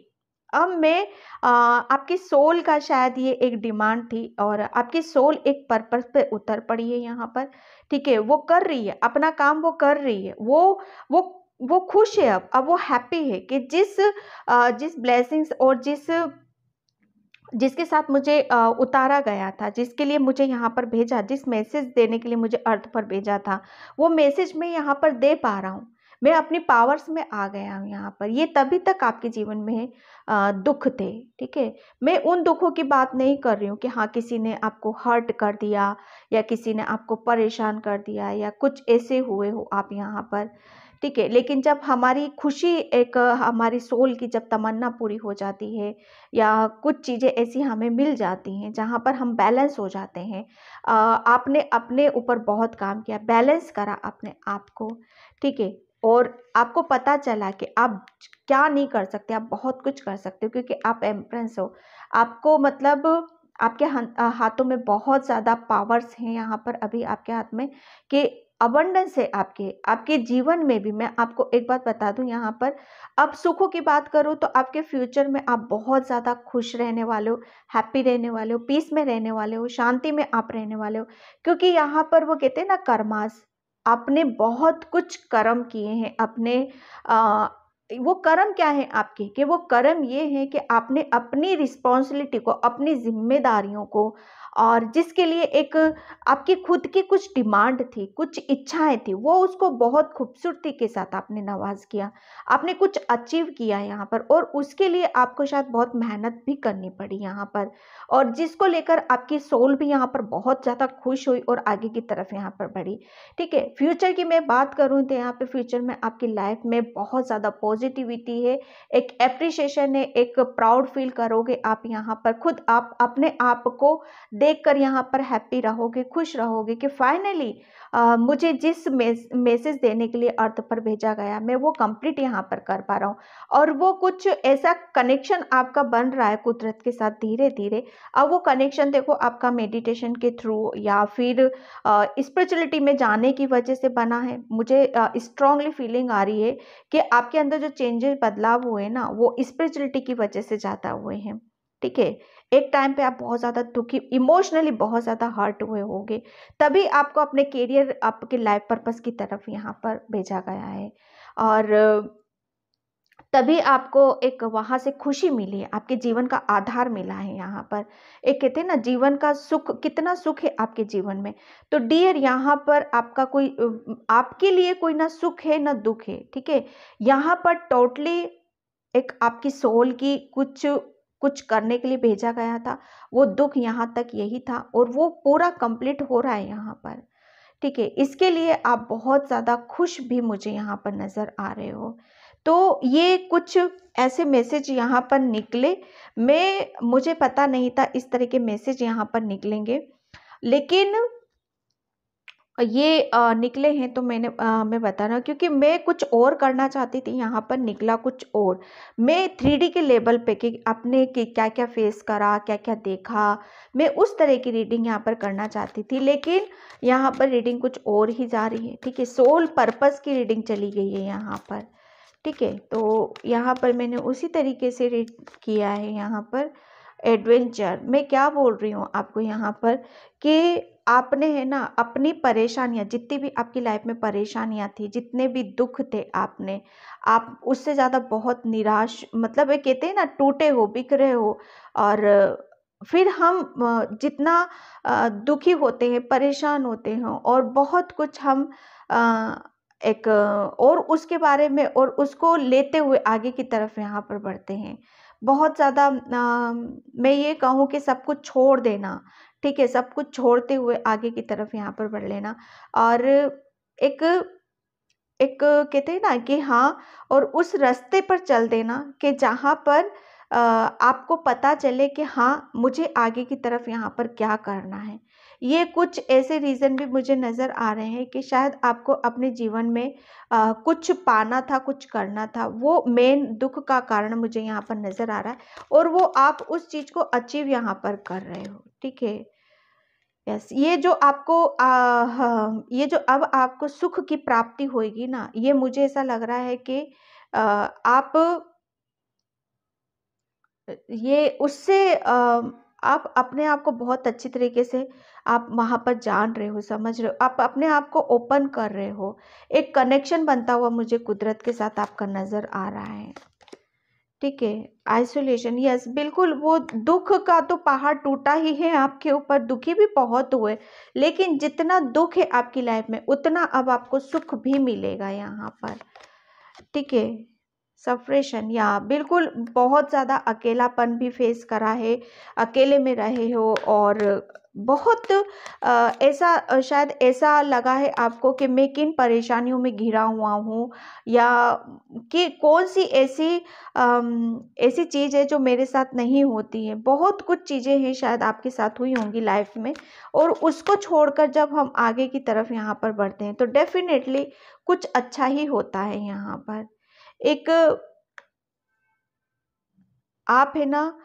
अब मैं आपकी सोल का शायद ये एक डिमांड थी और आपकी सोल एक पर्पस पे उतर पड़ी है यहाँ पर। ठीक है, वो कर रही है अपना काम, वो कर रही है, वो वो खुश है, अब वो हैप्पी है कि जिस ब्लेसिंग्स और जिसके साथ मुझे उतारा गया था, जिसके लिए मुझे यहाँ पर भेजा, जिस मैसेज देने के लिए मुझे अर्थ पर भेजा था, वो मैसेज मैं यहाँ पर दे पा रहा हूँ। मैं अपनी पावर्स में आ गया हूँ यहाँ पर। ये तभी तक आपके जीवन में दुख थे, ठीक है? मैं उन दुखों की बात नहीं कर रही हूँ कि हाँ, किसी ने आपको हर्ट कर दिया या किसी ने आपको परेशान कर दिया या कुछ ऐसे हुए हो आप यहाँ पर, ठीक है? लेकिन जब हमारी खुशी एक हमारी सोल की जब तमन्ना पूरी हो जाती है या कुछ चीज़ें ऐसी हमें मिल जाती हैं जहाँ पर हम बैलेंस हो जाते हैं। आपने अपने ऊपर बहुत काम किया, बैलेंस करा अपने आप को, ठीक है? और आपको पता चला कि आप क्या नहीं कर सकते, आप बहुत कुछ कर सकते हो क्योंकि आप एम्प्रेंस हो। आपको मतलब आपके हाथों में बहुत ज़्यादा पावर्स हैं यहाँ पर अभी आपके हाथ में कि अबंडेंस है आपके जीवन में भी। मैं आपको एक बात बता दूं यहाँ पर, अब सुखों की बात करूँ तो आपके फ्यूचर में आप बहुत ज़्यादा खुश रहने वाले हो, हैप्पी रहने वाले हो, पीस में रहने वाले हो, शांति में आप रहने वाले हो। क्योंकि यहाँ पर वो कहते हैं ना कर्मास, आपने बहुत कुछ कर्म किए हैं अपने आ, वो कर्म क्या है आपके, कि वो कर्म ये है कि आपने अपनी रिस्पॉन्सिबिलिटी को, अपनी जिम्मेदारियों को, और जिसके लिए एक आपकी खुद की कुछ डिमांड थी, कुछ इच्छाएं थी, वो उसको बहुत खूबसूरती के साथ आपने नवाज किया, आपने कुछ अचीव किया यहाँ पर। और उसके लिए आपको शायद बहुत मेहनत भी करनी पड़ी यहाँ पर, और जिसको लेकर आपकी सोल भी यहाँ पर बहुत ज़्यादा खुश हुई और आगे की तरफ यहाँ पर बढ़ी, ठीक है। फ्यूचर की मैं बात करूँ तो यहाँ पे फ्यूचर में आपकी लाइफ में बहुत ज़्यादा पॉजिटिविटी है, एक एप्रिसिएशन है, एक प्राउड फील करोगे आप यहाँ पर, खुद आप अपने आप को देखकर यहाँ पर हैप्पी रहोगे, खुश रहोगे कि फाइनली मुझे जिस मैसेज देने के लिए अर्थ पर भेजा गया, मैं वो कंप्लीट यहाँ पर कर पा रहा हूँ। और वो कुछ ऐसा कनेक्शन आपका बन रहा है कुदरत के साथ धीरे धीरे। अब वो कनेक्शन देखो आपका मेडिटेशन के थ्रू या फिर स्पिरिचुअलिटी में जाने की वजह से बना है। मुझे स्ट्रांगली फीलिंग आ रही है कि आपके अंदर जो चेंजेस, बदलाव हुए ना, वो स्पिरिचुअलिटी की वजह से ज़्यादा हुए हैं, ठीक है। एक टाइम पे आप बहुत ज़्यादा दुखी, इमोशनली बहुत ज़्यादा हर्ट हुए होंगे, तभी आपको अपने करियर, आपके लाइफ पर्पस की तरफ यहाँ पर भेजा गया है। और तभी आपको एक वहाँ से खुशी मिली है, आपके जीवन का आधार मिला है यहाँ पर। एक कहते हैं ना जीवन का सुख, कितना सुख है आपके जीवन में। तो डियर यहाँ पर आपका कोई आपके लिए कोई ना सुख है ना दुख है, ठीक है। यहाँ पर टोटली एक आपकी सोल की कुछ कुछ करने के लिए भेजा गया था, वो दुख यहाँ तक यही था और वो पूरा कंप्लीट हो रहा है यहाँ पर, ठीक है। इसके लिए आप बहुत ज़्यादा खुश भी मुझे यहाँ पर नज़र आ रहे हो। तो ये कुछ ऐसे मैसेज यहाँ पर निकले, मुझे पता नहीं था इस तरह के मैसेज यहाँ पर निकलेंगे, लेकिन ये निकले हैं। तो मैं बता रहा हूँ क्योंकि मैं कुछ और करना चाहती थी, यहाँ पर निकला कुछ और। मैं 3D के लेवल पे कि आपने कि क्या क्या फेस करा, क्या क्या देखा, मैं उस तरह की रीडिंग यहाँ पर करना चाहती थी, लेकिन यहाँ पर रीडिंग कुछ और ही जा रही है, ठीक है। सोल पर्पस की रीडिंग चली गई है यहाँ पर, ठीक है। तो यहाँ पर मैंने उसी तरीके से रीड किया है यहाँ पर। एडवेंचर, मैं क्या बोल रही हूँ आपको यहाँ पर कि आपने है ना अपनी परेशानियाँ, जितनी भी आपकी लाइफ में परेशानियाँ थी, जितने भी दुख थे, आप उससे ज़्यादा बहुत निराश, मतलब ये कहते हैं ना टूटे हो, बिखरे हो। और फिर हम जितना दुखी होते हैं, परेशान होते हैं और बहुत कुछ हम अ, एक और उसके बारे में और उसको लेते हुए आगे की तरफ यहाँ पर बढ़ते हैं। बहुत ज़्यादा मैं ये कहूँ कि सब कुछ छोड़ देना, ठीक है, सब कुछ छोड़ते हुए आगे की तरफ यहाँ पर बढ़ लेना। और एक एक कहते हैं ना कि हाँ, और उस रास्ते पर चल देना कि जहाँ पर आपको पता चले कि हाँ, मुझे आगे की तरफ यहाँ पर क्या करना है। ये कुछ ऐसे रीज़न भी मुझे नज़र आ रहे हैं कि शायद आपको अपने जीवन में कुछ पाना था, कुछ करना था, वो मेन दुख का कारण मुझे यहाँ पर नज़र आ रहा है, और वो आप उस चीज़ को अचीव यहाँ पर कर रहे हो, ठीक है। यस, ये जो आपको हाँ, ये जो अब आपको सुख की प्राप्ति होएगी ना, ये मुझे ऐसा लग रहा है कि आप ये उससे आप अपने आप को बहुत अच्छी तरीके से आप वहाँ पर जान रहे हो, समझ रहे हो, आप अपने आप को ओपन कर रहे हो। एक कनेक्शन बनता हुआ मुझे कुदरत के साथ आपका नज़र आ रहा है, ठीक है। आइसोलेशन, यस, बिल्कुल, वो दुख का तो पहाड़ टूटा ही है आपके ऊपर, दुखी भी बहुत हुए, लेकिन जितना दुख है आपकी लाइफ में उतना अब आपको सुख भी मिलेगा यहाँ पर, ठीक है। सफ्रेशन, या बिल्कुल बहुत ज़्यादा अकेलापन भी फेस करा है, अकेले में रहे हो, और बहुत ऐसा शायद ऐसा लगा है आपको कि मैं किन परेशानियों में घिरा हुआ हूँ, या कि कौन सी ऐसी चीज़ है जो मेरे साथ नहीं होती है। बहुत कुछ चीज़ें हैं शायद आपके साथ हुई होंगी लाइफ में, और उसको छोड़कर जब हम आगे की तरफ यहाँ पर बढ़ते हैं तो डेफिनेटली कुछ अच्छा ही होता है यहाँ पर। एक आप है ना,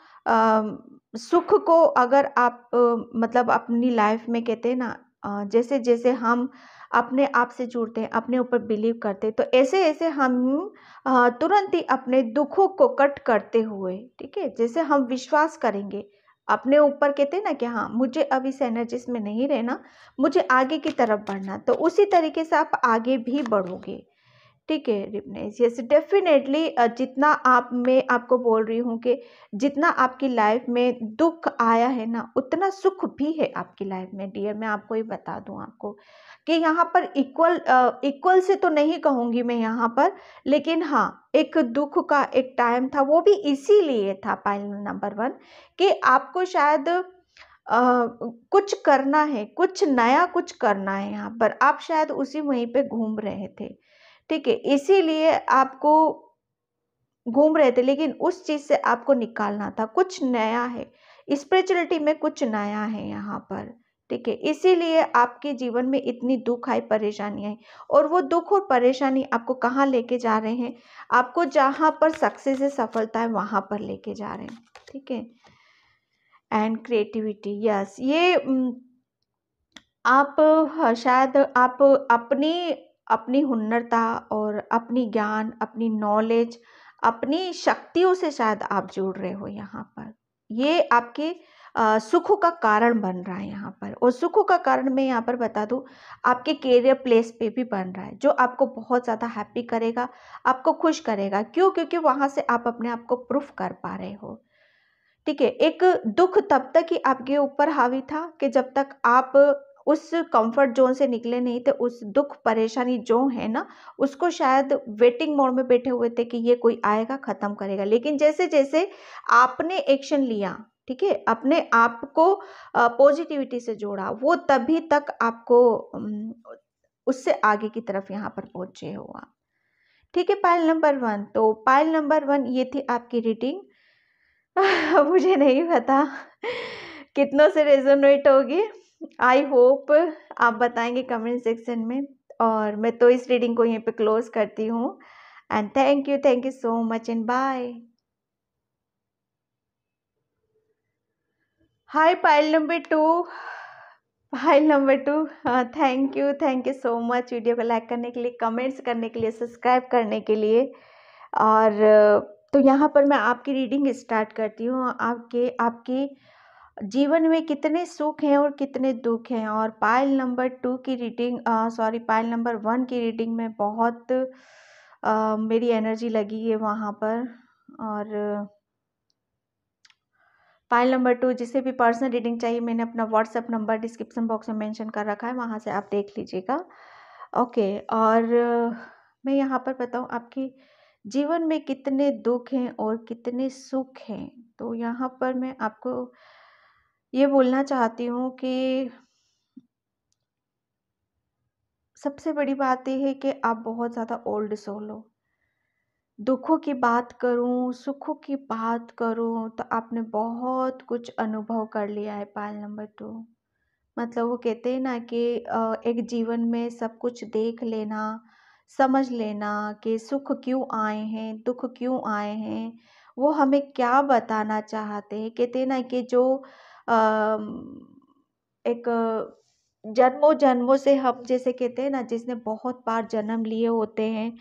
सुख को अगर आप मतलब अपनी लाइफ में कहते हैं ना, जैसे जैसे हम अपने आप से जुड़ते हैं, अपने ऊपर बिलीव करते हैं, तो ऐसे ऐसे हम तुरंत ही अपने दुखों को कट करते हुए, ठीक है, जैसे हम विश्वास करेंगे अपने ऊपर, कहते हैं ना कि हाँ, मुझे अब इस एनर्जीज में नहीं रहना, मुझे आगे की तरफ बढ़ना, तो उसी तरीके से आप आगे भी बढ़ोगे, ठीक है। रिपनेस, यस, डेफिनेटली जितना आप, मैं आपको बोल रही हूँ कि जितना आपकी लाइफ में दुख आया है ना, उतना सुख भी है आपकी लाइफ में डियर। मैं आपको ये बता दूँ आपको कि यहाँ पर इक्वल से तो नहीं कहूँगी मैं यहाँ पर, लेकिन हाँ, एक दुख का एक टाइम था, वो भी इसीलिए था पाइल नंबर 1 कि आपको शायद कुछ करना है, कुछ नया कुछ करना है यहाँ पर, आप शायद उसी वहीं पे घूम रहे थे, ठीक है, इसीलिए आपको घूम रहे थे, लेकिन उस चीज़ से आपको निकालना था, कुछ नया है, स्पिरिचुअलिटी में कुछ नया है यहाँ पर, ठीक है, इसीलिए आपके जीवन में इतनी दुख आई, परेशानी आई, और वो दुख और परेशानी आपको कहाँ लेके जा रहे हैं, आपको जहाँ पर सक्सेस है, सफलता है, वहाँ पर लेके जा रहे हैं, ठीक है। एंड क्रिएटिविटी, यस, ये आप शायद आप अपनी अपनी हुनरता और अपनी ज्ञान, अपनी नॉलेज, अपनी शक्तियों से शायद आप जुड़ रहे हो यहाँ पर। ये आपके सुखों का कारण बन रहा है यहाँ पर, और सुखों का कारण मैं यहाँ पर बता दूँ, आपके करियर प्लेस पे भी बन रहा है, जो आपको बहुत ज़्यादा हैप्पी करेगा, आपको खुश करेगा। क्यों? क्योंकि वहाँ से आप अपने आप को प्रूफ कर पा रहे हो, ठीक है। एक दुख तब तक ही आपके ऊपर हावी था कि जब तक आप उस कंफर्ट जोन से निकले नहीं थे, उस दुख परेशानी जो है ना, उसको शायद वेटिंग मोड में बैठे हुए थे कि ये कोई आएगा, खत्म करेगा। लेकिन जैसे जैसे आपने एक्शन लिया, ठीक है, अपने आप को पॉजिटिविटी से जोड़ा, वो तभी तक आपको उससे आगे की तरफ यहाँ पर पहुंचे हो आप, ठीक है। पाइल नंबर 1, तो पाइल नंबर 1 ये थी आपकी रीडिंग। मुझे नहीं पता कितनों से रेजोनेट होगी। आई होप आप बताएंगे कमेंट सेक्शन में, और मैं तो इस रीडिंग को यहीं पे क्लोज करती हूँ। And thank you so much and bye. Hi pile number 2, pile number 2, thank you so much video को लाइक करने के लिए, कमेंट्स करने के लिए, सब्सक्राइब करने के लिए। और तो यहाँ पर मैं आपकी रीडिंग स्टार्ट करती हूँ। आपके आपकी जीवन में कितने सुख हैं और कितने दुख हैं। और पाइल नंबर 2 की रीडिंग, सॉरी, पाइल नंबर 1 की रीडिंग में बहुत मेरी एनर्जी लगी है वहाँ पर। और पाइल नंबर 2, जिसे भी पर्सनल रीडिंग चाहिए, मैंने अपना व्हाट्सएप नंबर डिस्क्रिप्शन बॉक्स में मेंशन कर रखा है, वहाँ से आप देख लीजिएगा, ओके। और मैं यहाँ पर बताऊँ आपके जीवन में कितने दुख हैं और कितने सुख हैं। तो यहाँ पर मैं आपको ये बोलना चाहती हूँ कि सबसे बड़ी बात ये है कि आप बहुत ज़्यादा ओल्ड सोल हो। दुखों की बात करूं, सुखों की बात करूं, तो आपने बहुत कुछ अनुभव कर लिया है पायल नंबर 2। मतलब वो कहते हैं ना कि एक जीवन में सब कुछ देख लेना, समझ लेना कि सुख क्यों आए हैं, दुख क्यों आए हैं, वो हमें क्या बताना चाहते हैं। कहते हैं ना कि जो एक जन्मों जन्मों से हम, जैसे कहते हैं ना, जिसने बहुत बार जन्म लिए होते हैं,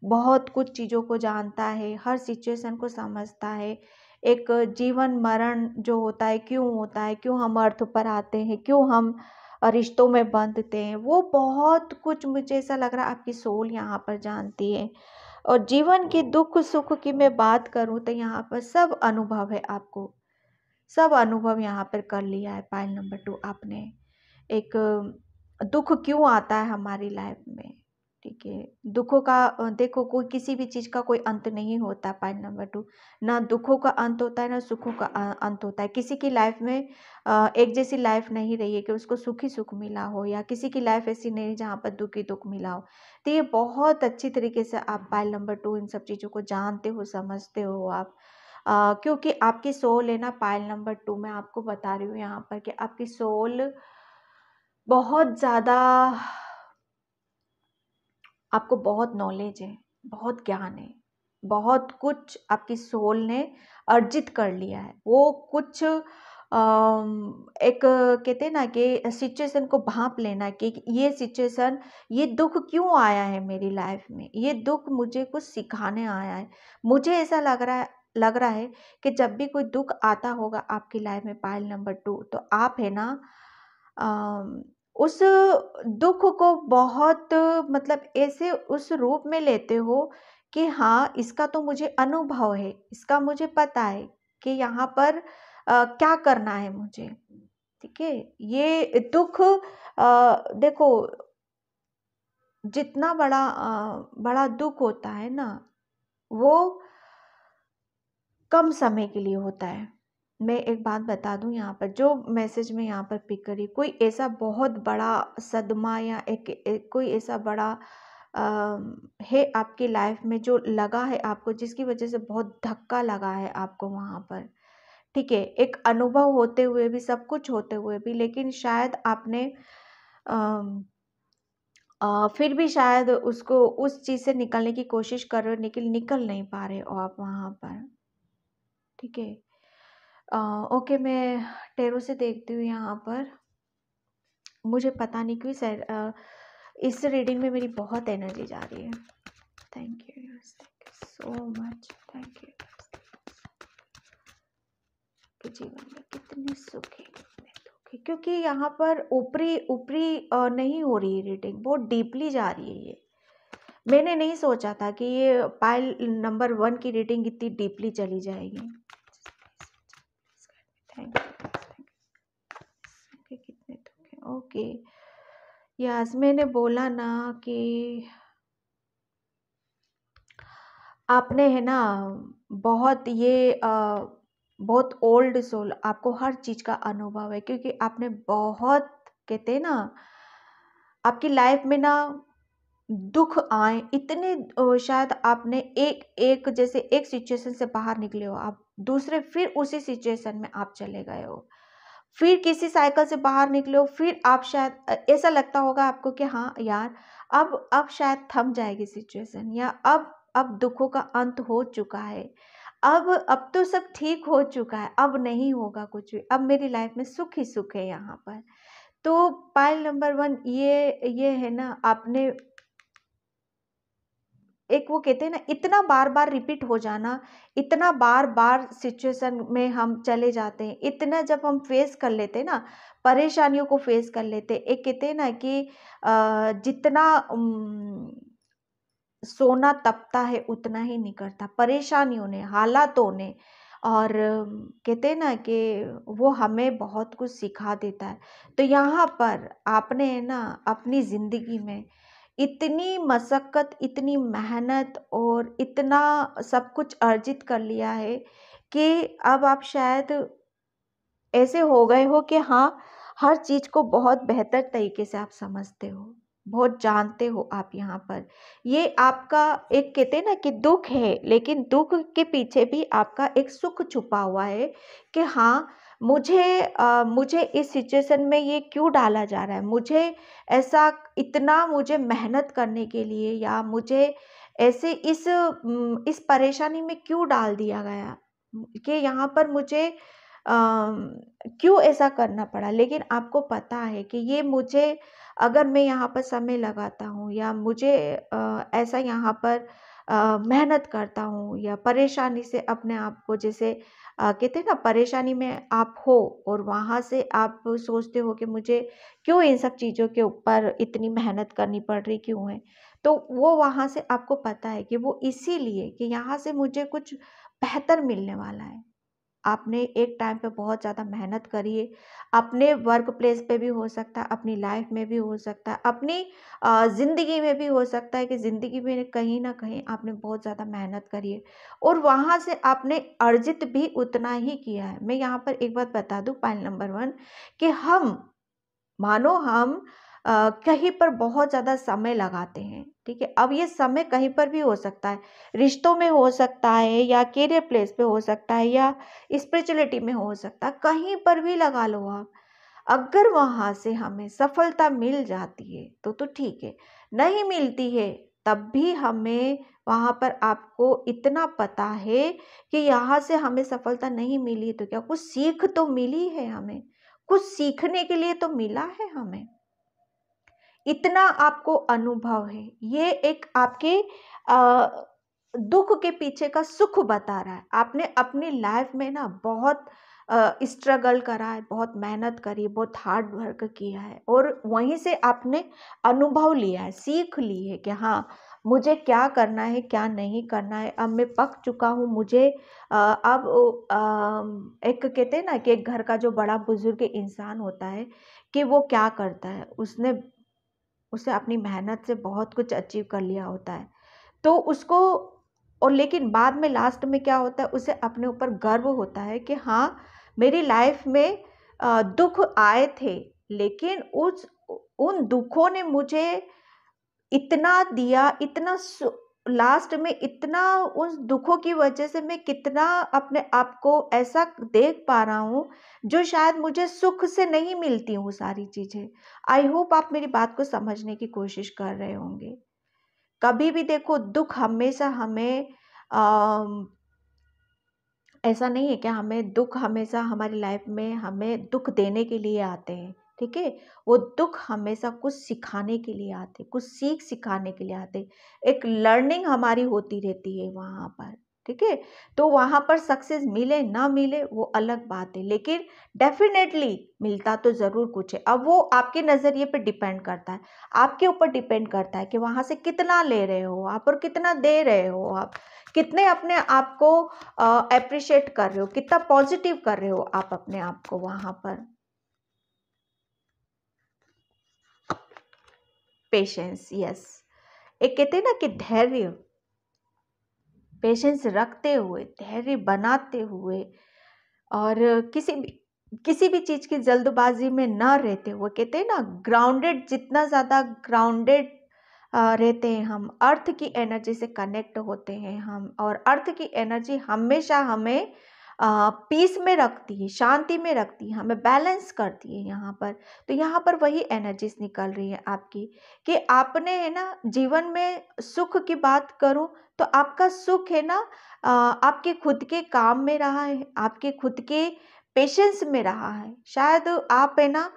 बहुत कुछ चीज़ों को जानता है, हर सिचुएशन को समझता है। एक जीवन मरण जो होता है, क्यों होता है, क्यों हम अर्थ पर आते हैं, क्यों हम रिश्तों में बंधते हैं, वो बहुत कुछ मुझे ऐसा लग रहा है आपकी सोल यहाँ पर जानती है। और जीवन की दुख सुख की मैं बात करूँ तो यहाँ पर सब अनुभव है आपको, सब अनुभव यहाँ पर कर लिया है पायल नंबर 2 आपने। एक दुख क्यों आता है हमारी लाइफ में, ठीक है। दुखों का देखो, कोई किसी भी चीज़ का कोई अंत नहीं होता पायल नंबर 2। ना दुखों का अंत होता है, ना सुखों का अंत होता है। किसी की लाइफ में एक जैसी लाइफ नहीं रही है कि उसको सुख ही सुख मिला हो, या किसी की लाइफ ऐसी नहीं जहाँ पर दुख ही दुख मिला हो। तो ये बहुत अच्छी तरीके से आप पायल नंबर 2 इन सब चीज़ों को जानते हो, समझते हो आप। क्योंकि आपकी सोल है ना पायल नंबर 2, मैं आपको बता रही हूँ यहाँ पर कि आपकी सोल बहुत ज़्यादा, आपको बहुत नॉलेज है, बहुत ज्ञान है, बहुत कुछ आपकी सोल ने अर्जित कर लिया है। वो कुछ एक कहते हैं ना कि सिचुएशन को भांप लेना कि ये सिचुएशन, ये दुख क्यों आया है मेरी लाइफ में, ये दुख मुझे कुछ सिखाने आया है। मुझे ऐसा लग रहा है कि जब भी कोई दुख आता होगा आपकी लाइफ में पायल नंबर 2, तो आप है ना उस दुख को बहुत, मतलब ऐसे उस रूप में लेते हो कि हाँ, इसका तो मुझे अनुभव है, इसका मुझे पता है कि यहाँ पर क्या करना है मुझे, ठीक है। ये दुख देखो, जितना बड़ा दुख होता है ना, वो कम समय के लिए होता है। मैं एक बात बता दूं यहाँ पर, जो मैसेज में यहाँ पर पिक करी, कोई ऐसा बहुत बड़ा सदमा या कोई ऐसा बड़ा है आपकी लाइफ में जो लगा है आपको, जिसकी वजह से बहुत धक्का लगा है आपको वहाँ पर, ठीक है। एक अनुभव होते हुए भी, सब कुछ होते हुए भी, लेकिन शायद आपने फिर भी शायद उसको, उस चीज़ से निकलने की कोशिश कर रहे हो, निकल नहीं पा रहे हो आप वहाँ पर, ठीक है। ओके, मैं टेरो से देखती हूँ यहाँ पर। मुझे पता नहीं क्यों सर, इस रीडिंग में मेरी बहुत एनर्जी जा रही है। Thank you so much, thank you. कि जीवन में कितने सुख है, कितने दुख है, क्योंकि यहाँ पर ऊपरी ऊपरी नहीं हो रही है रीडिंग, बहुत डीपली जा रही है ये। मैंने नहीं सोचा था कि ये पाइल नंबर 1 की रीडिंग इतनी डीपली चली जाएगी। Thank you. कितने दुख है, ओके। यस, मैंने बोला ना कि आपने है ना बहुत ये बहुत ओल्ड सोल, आपको हर चीज़ का अनुभव है, क्योंकि आपने बहुत, कहते हैं ना, आपकी लाइफ में ना दुख आए इतने, शायद आपने एक एक जैसे एक सिचुएशन से बाहर निकले हो, आप दूसरे फिर उसी सिचुएशन में आप चले गए हो, फिर किसी साइकिल से बाहर निकले हो, फिर आप शायद ऐसा लगता होगा आपको कि हाँ यार, अब शायद थम जाएगी सिचुएशन, या अब दुखों का अंत हो चुका है, अब तो सब ठीक हो चुका है, अब नहीं होगा कुछ भी, अब मेरी लाइफ में सुख ही सुख है यहाँ पर। तो पाइल नंबर 1 ये है ना, आपने एक, वो कहते हैं ना, इतना बार बार रिपीट हो जाना, इतना बार बार सिचुएशन में हम चले जाते हैं, इतना जब हम फेस कर लेते हैं ना, परेशानियों को फेस कर लेते हैं, एक कहते हैं ना कि जितना सोना तपता है उतना ही निकलता, परेशानियों ने, हालातों ने, और कहते हैं ना कि वो हमें बहुत कुछ सिखा देता है। तो यहाँ पर आपने है ना अपनी ज़िंदगी में इतनी मशक्क़त, इतनी मेहनत और इतना सब कुछ अर्जित कर लिया है कि अब आप शायद ऐसे हो गए हो कि हाँ, हर चीज़ को बहुत बेहतर तरीके से आप समझते हो। बहुत जानते हो आप यहाँ पर। ये आपका एक कहते हैं ना कि दुख है, लेकिन दुख के पीछे भी आपका एक सुख छुपा हुआ है कि हाँ, मुझे इस सिचुएशन में ये क्यों डाला जा रहा है, मुझे ऐसा इतना मुझे मेहनत करने के लिए, या मुझे ऐसे इस परेशानी में क्यों डाल दिया गया कि यहाँ पर मुझे क्यों ऐसा करना पड़ा। लेकिन आपको पता है कि ये मुझे, अगर मैं यहाँ पर समय लगाता हूँ, या मुझे ऐसा यहाँ पर मेहनत करता हूँ, या परेशानी से अपने आप को, जैसे कहते हैं ना, परेशानी में आप हो और वहाँ से आप सोचते हो कि मुझे क्यों इन सब चीज़ों के ऊपर इतनी मेहनत करनी पड़ रही क्यों है, तो वो वहाँ से आपको पता है कि वो इसीलिए कि यहाँ से मुझे कुछ बेहतर मिलने वाला है। आपने एक टाइम पे बहुत ज़्यादा मेहनत करी है, अपने वर्क प्लेस पे भी हो सकता है, अपनी लाइफ में भी हो सकता है, अपनी ज़िंदगी में भी हो सकता है कि ज़िंदगी में कहीं ना कहीं आपने बहुत ज़्यादा मेहनत करी है और वहाँ से आपने अर्जित भी उतना ही किया है। मैं यहाँ पर एक बात बता दूँ, पॉइंट नंबर 1, कि मानो हम कहीं पर बहुत ज़्यादा समय लगाते हैं, ठीक है। अब ये समय कहीं पर भी हो सकता है, रिश्तों में हो सकता है, या करियर प्लेस पे हो सकता है, या स्पिरिचुअलिटी में हो सकता है, कहीं पर भी लगा लो आप। अगर वहाँ से हमें सफलता मिल जाती है तो ठीक है, नहीं मिलती है तब भी हमें वहाँ पर आपको इतना पता है कि यहाँ से हमें सफलता नहीं मिली तो क्या, कुछ सीख तो मिली है हमें, कुछ सीखने के लिए तो मिला है हमें, इतना आपको अनुभव है। ये एक आपके दुख के पीछे का सुख बता रहा है। आपने अपनी लाइफ में ना बहुत स्ट्रगल करा है, बहुत मेहनत करी है, बहुत हार्ड वर्क किया है, और वहीं से आपने अनुभव लिया है, सीख ली है कि हाँ, मुझे क्या करना है, क्या नहीं करना है। अब मैं पक चुका हूँ, मुझे अब एक कहते हैं ना कि एक घर का जो बड़ा बुजुर्ग इंसान होता है कि वो क्या करता है, उसे अपनी मेहनत से बहुत कुछ अचीव कर लिया होता है, तो उसको, और लेकिन बाद में लास्ट में क्या होता है, उसे अपने ऊपर गर्व होता है कि हाँ, मेरी लाइफ में दुख आए थे, लेकिन उन दुखों ने मुझे इतना दिया, लास्ट में इतना, उस दुखों की वजह से मैं कितना अपने आप को ऐसा देख पा रहा हूँ जो शायद मुझे सुख से नहीं मिलती हूँ सारी चीज़ें। आई होप आप मेरी बात को समझने की कोशिश कर रहे होंगे। कभी भी देखो, दुख हमेशा हमें ऐसा नहीं है कि हमें दुख हमेशा हमारी लाइफ में हमें दुख देने के लिए आते हैं, ठीक है। वो दुख हमेशा कुछ सिखाने के लिए आते, कुछ सीख सिखाने के लिए आते, एक लर्निंग हमारी होती रहती है वहाँ पर, ठीक है। तो वहाँ पर सक्सेस मिले ना मिले वो अलग बात है, लेकिन डेफिनेटली मिलता तो ज़रूर कुछ है। अब वो आपके नज़रिए पे डिपेंड करता है, आपके ऊपर डिपेंड करता है कि वहाँ से कितना ले रहे हो आप और कितना दे रहे हो आप, कितने अपने आप को अप्रिशिएट कर रहे हो, कितना पॉजिटिव कर रहे हो आप अपने आप को वहां पर। पेशेंस, यस, एक कहते हैं ना कि धैर्य, पेशेंस रखते हुए, धैर्य बनाते हुए, और किसी भी चीज की जल्दबाजी में ना रहते हुए, कहते हैं ना ग्राउंडेड, जितना ज्यादा ग्राउंडेड रहते हैं हम, अर्थ की एनर्जी से कनेक्ट होते हैं हम, और अर्थ की एनर्जी हमेशा हमें पीस में रखती है, शांति में रखती है, हमें बैलेंस करती है यहाँ पर। तो यहाँ पर वही एनर्जीज निकल रही है आपकी, कि आपने है ना जीवन में सुख की बात करूं तो आपका सुख है ना आपके खुद के काम में रहा है, आपके खुद के पेशेंस में रहा है। शायद आप है ना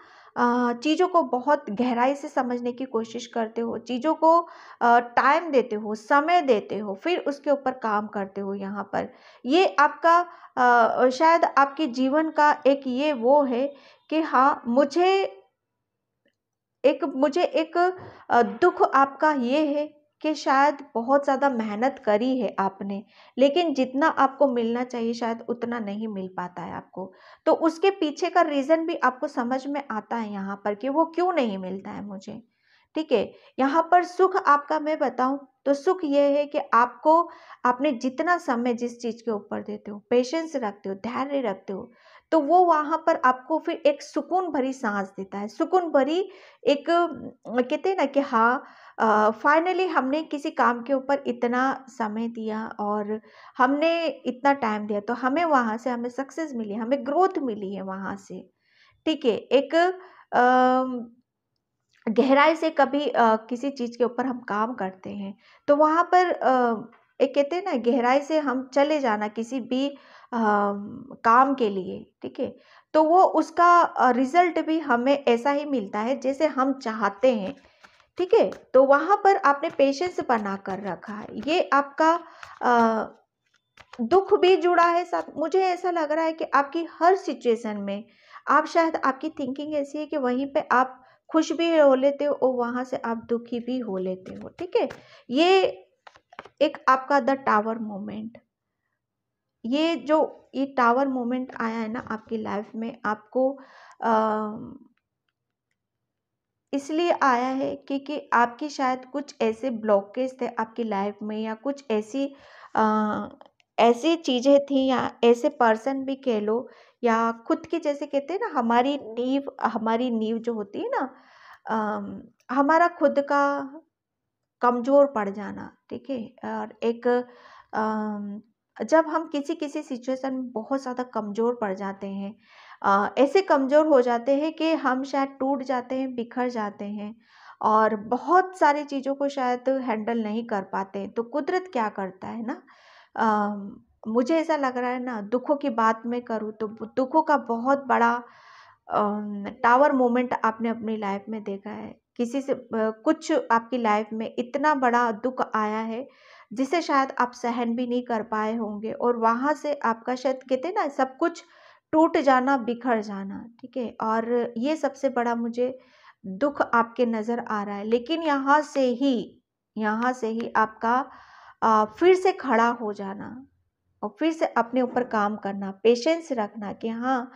चीज़ों को बहुत गहराई से समझने की कोशिश करते हो, चीज़ों को टाइम देते हो, समय देते हो, फिर उसके ऊपर काम करते हो यहाँ पर। ये आपका शायद आपके जीवन का एक ये वो है कि हाँ, मुझे एक दुख आपका ये है कि शायद बहुत ज़्यादा मेहनत करी है आपने, लेकिन जितना आपको मिलना चाहिए शायद उतना नहीं मिल पाता है आपको। तो उसके पीछे का रीज़न भी आपको समझ में आता है यहाँ पर कि वो क्यों नहीं मिलता है मुझे, ठीक है। यहाँ पर सुख आपका मैं बताऊं तो सुख ये है कि आपने जितना समय जिस चीज़ के ऊपर देते हो, पेशेंस रखते हो, धैर्य रखते हो, तो वो वहाँ पर आपको फिर एक सुकून भरी सांस देता है, सुकून भरी एक कहते हैं ना कि हाँ फाइनली हमने किसी काम के ऊपर इतना समय दिया और हमने इतना टाइम दिया, तो हमें वहाँ से हमें सक्सेस मिली, हमें ग्रोथ मिली है वहाँ से। ठीक है, एक गहराई से कभी किसी चीज़ के ऊपर हम काम करते हैं, तो वहाँ पर एक कहते हैं ना गहराई से हम चले जाना किसी भी काम के लिए, ठीक है? तो वो उसका रिज़ल्ट भी हमें ऐसा ही मिलता है जैसे हम चाहते हैं, ठीक है? तो वहाँ पर आपने पेशेंस बना कर रखा है। ये आपका अ, दुःख भी जुड़ा है साथ, मुझे ऐसा लग रहा है कि आपकी हर सिचुएशन में आप शायद आपकी थिंकिंग ऐसी है कि वहीं पे आप खुश भी हो लेते हो और वहाँ से आप दुखी भी हो लेते हो, ठीक है? ये एक आपका द टावर मोमेंट, ये टावर मोमेंट आया है ना आपकी लाइफ में, आपको इसलिए आया है क्योंकि आपकी शायद कुछ ऐसे ब्लॉकेज थे आपकी लाइफ में, या कुछ अ, ऐसी चीज़ें थी, या ऐसे पर्सन भी कह लो, या खुद की, जैसे कहते हैं ना हमारी नींव जो होती है ना, हमारा खुद का कमज़ोर पड़ जाना, ठीक है? और एक जब हम किसी किसी सिचुएशन में बहुत ज़्यादा कमज़ोर पड़ जाते हैं, ऐसे कमज़ोर हो जाते हैं कि हम शायद टूट जाते हैं, बिखर जाते हैं और बहुत सारी चीज़ों को शायद हैंडल नहीं कर पाते हैं। तो कुदरत क्या करता है ना, मुझे ऐसा लग रहा है ना, दुखों की बात मैं करूँ तो दुखों का बहुत बड़ा टावर मोमेंट आपने अपनी लाइफ में देखा है। किसी से कुछ आपकी लाइफ में इतना बड़ा दुःख आया है, जिसे शायद आप सहन भी नहीं कर पाए होंगे, और वहाँ से आपका शायद कहते हैं ना सब कुछ टूट जाना, बिखर जाना, ठीक है? और ये सबसे बड़ा मुझे दुःख आपके नज़र आ रहा है। लेकिन यहाँ से ही आपका फिर से खड़ा हो जाना और फिर से अपने ऊपर काम करना, पेशेंस रखना कि हाँ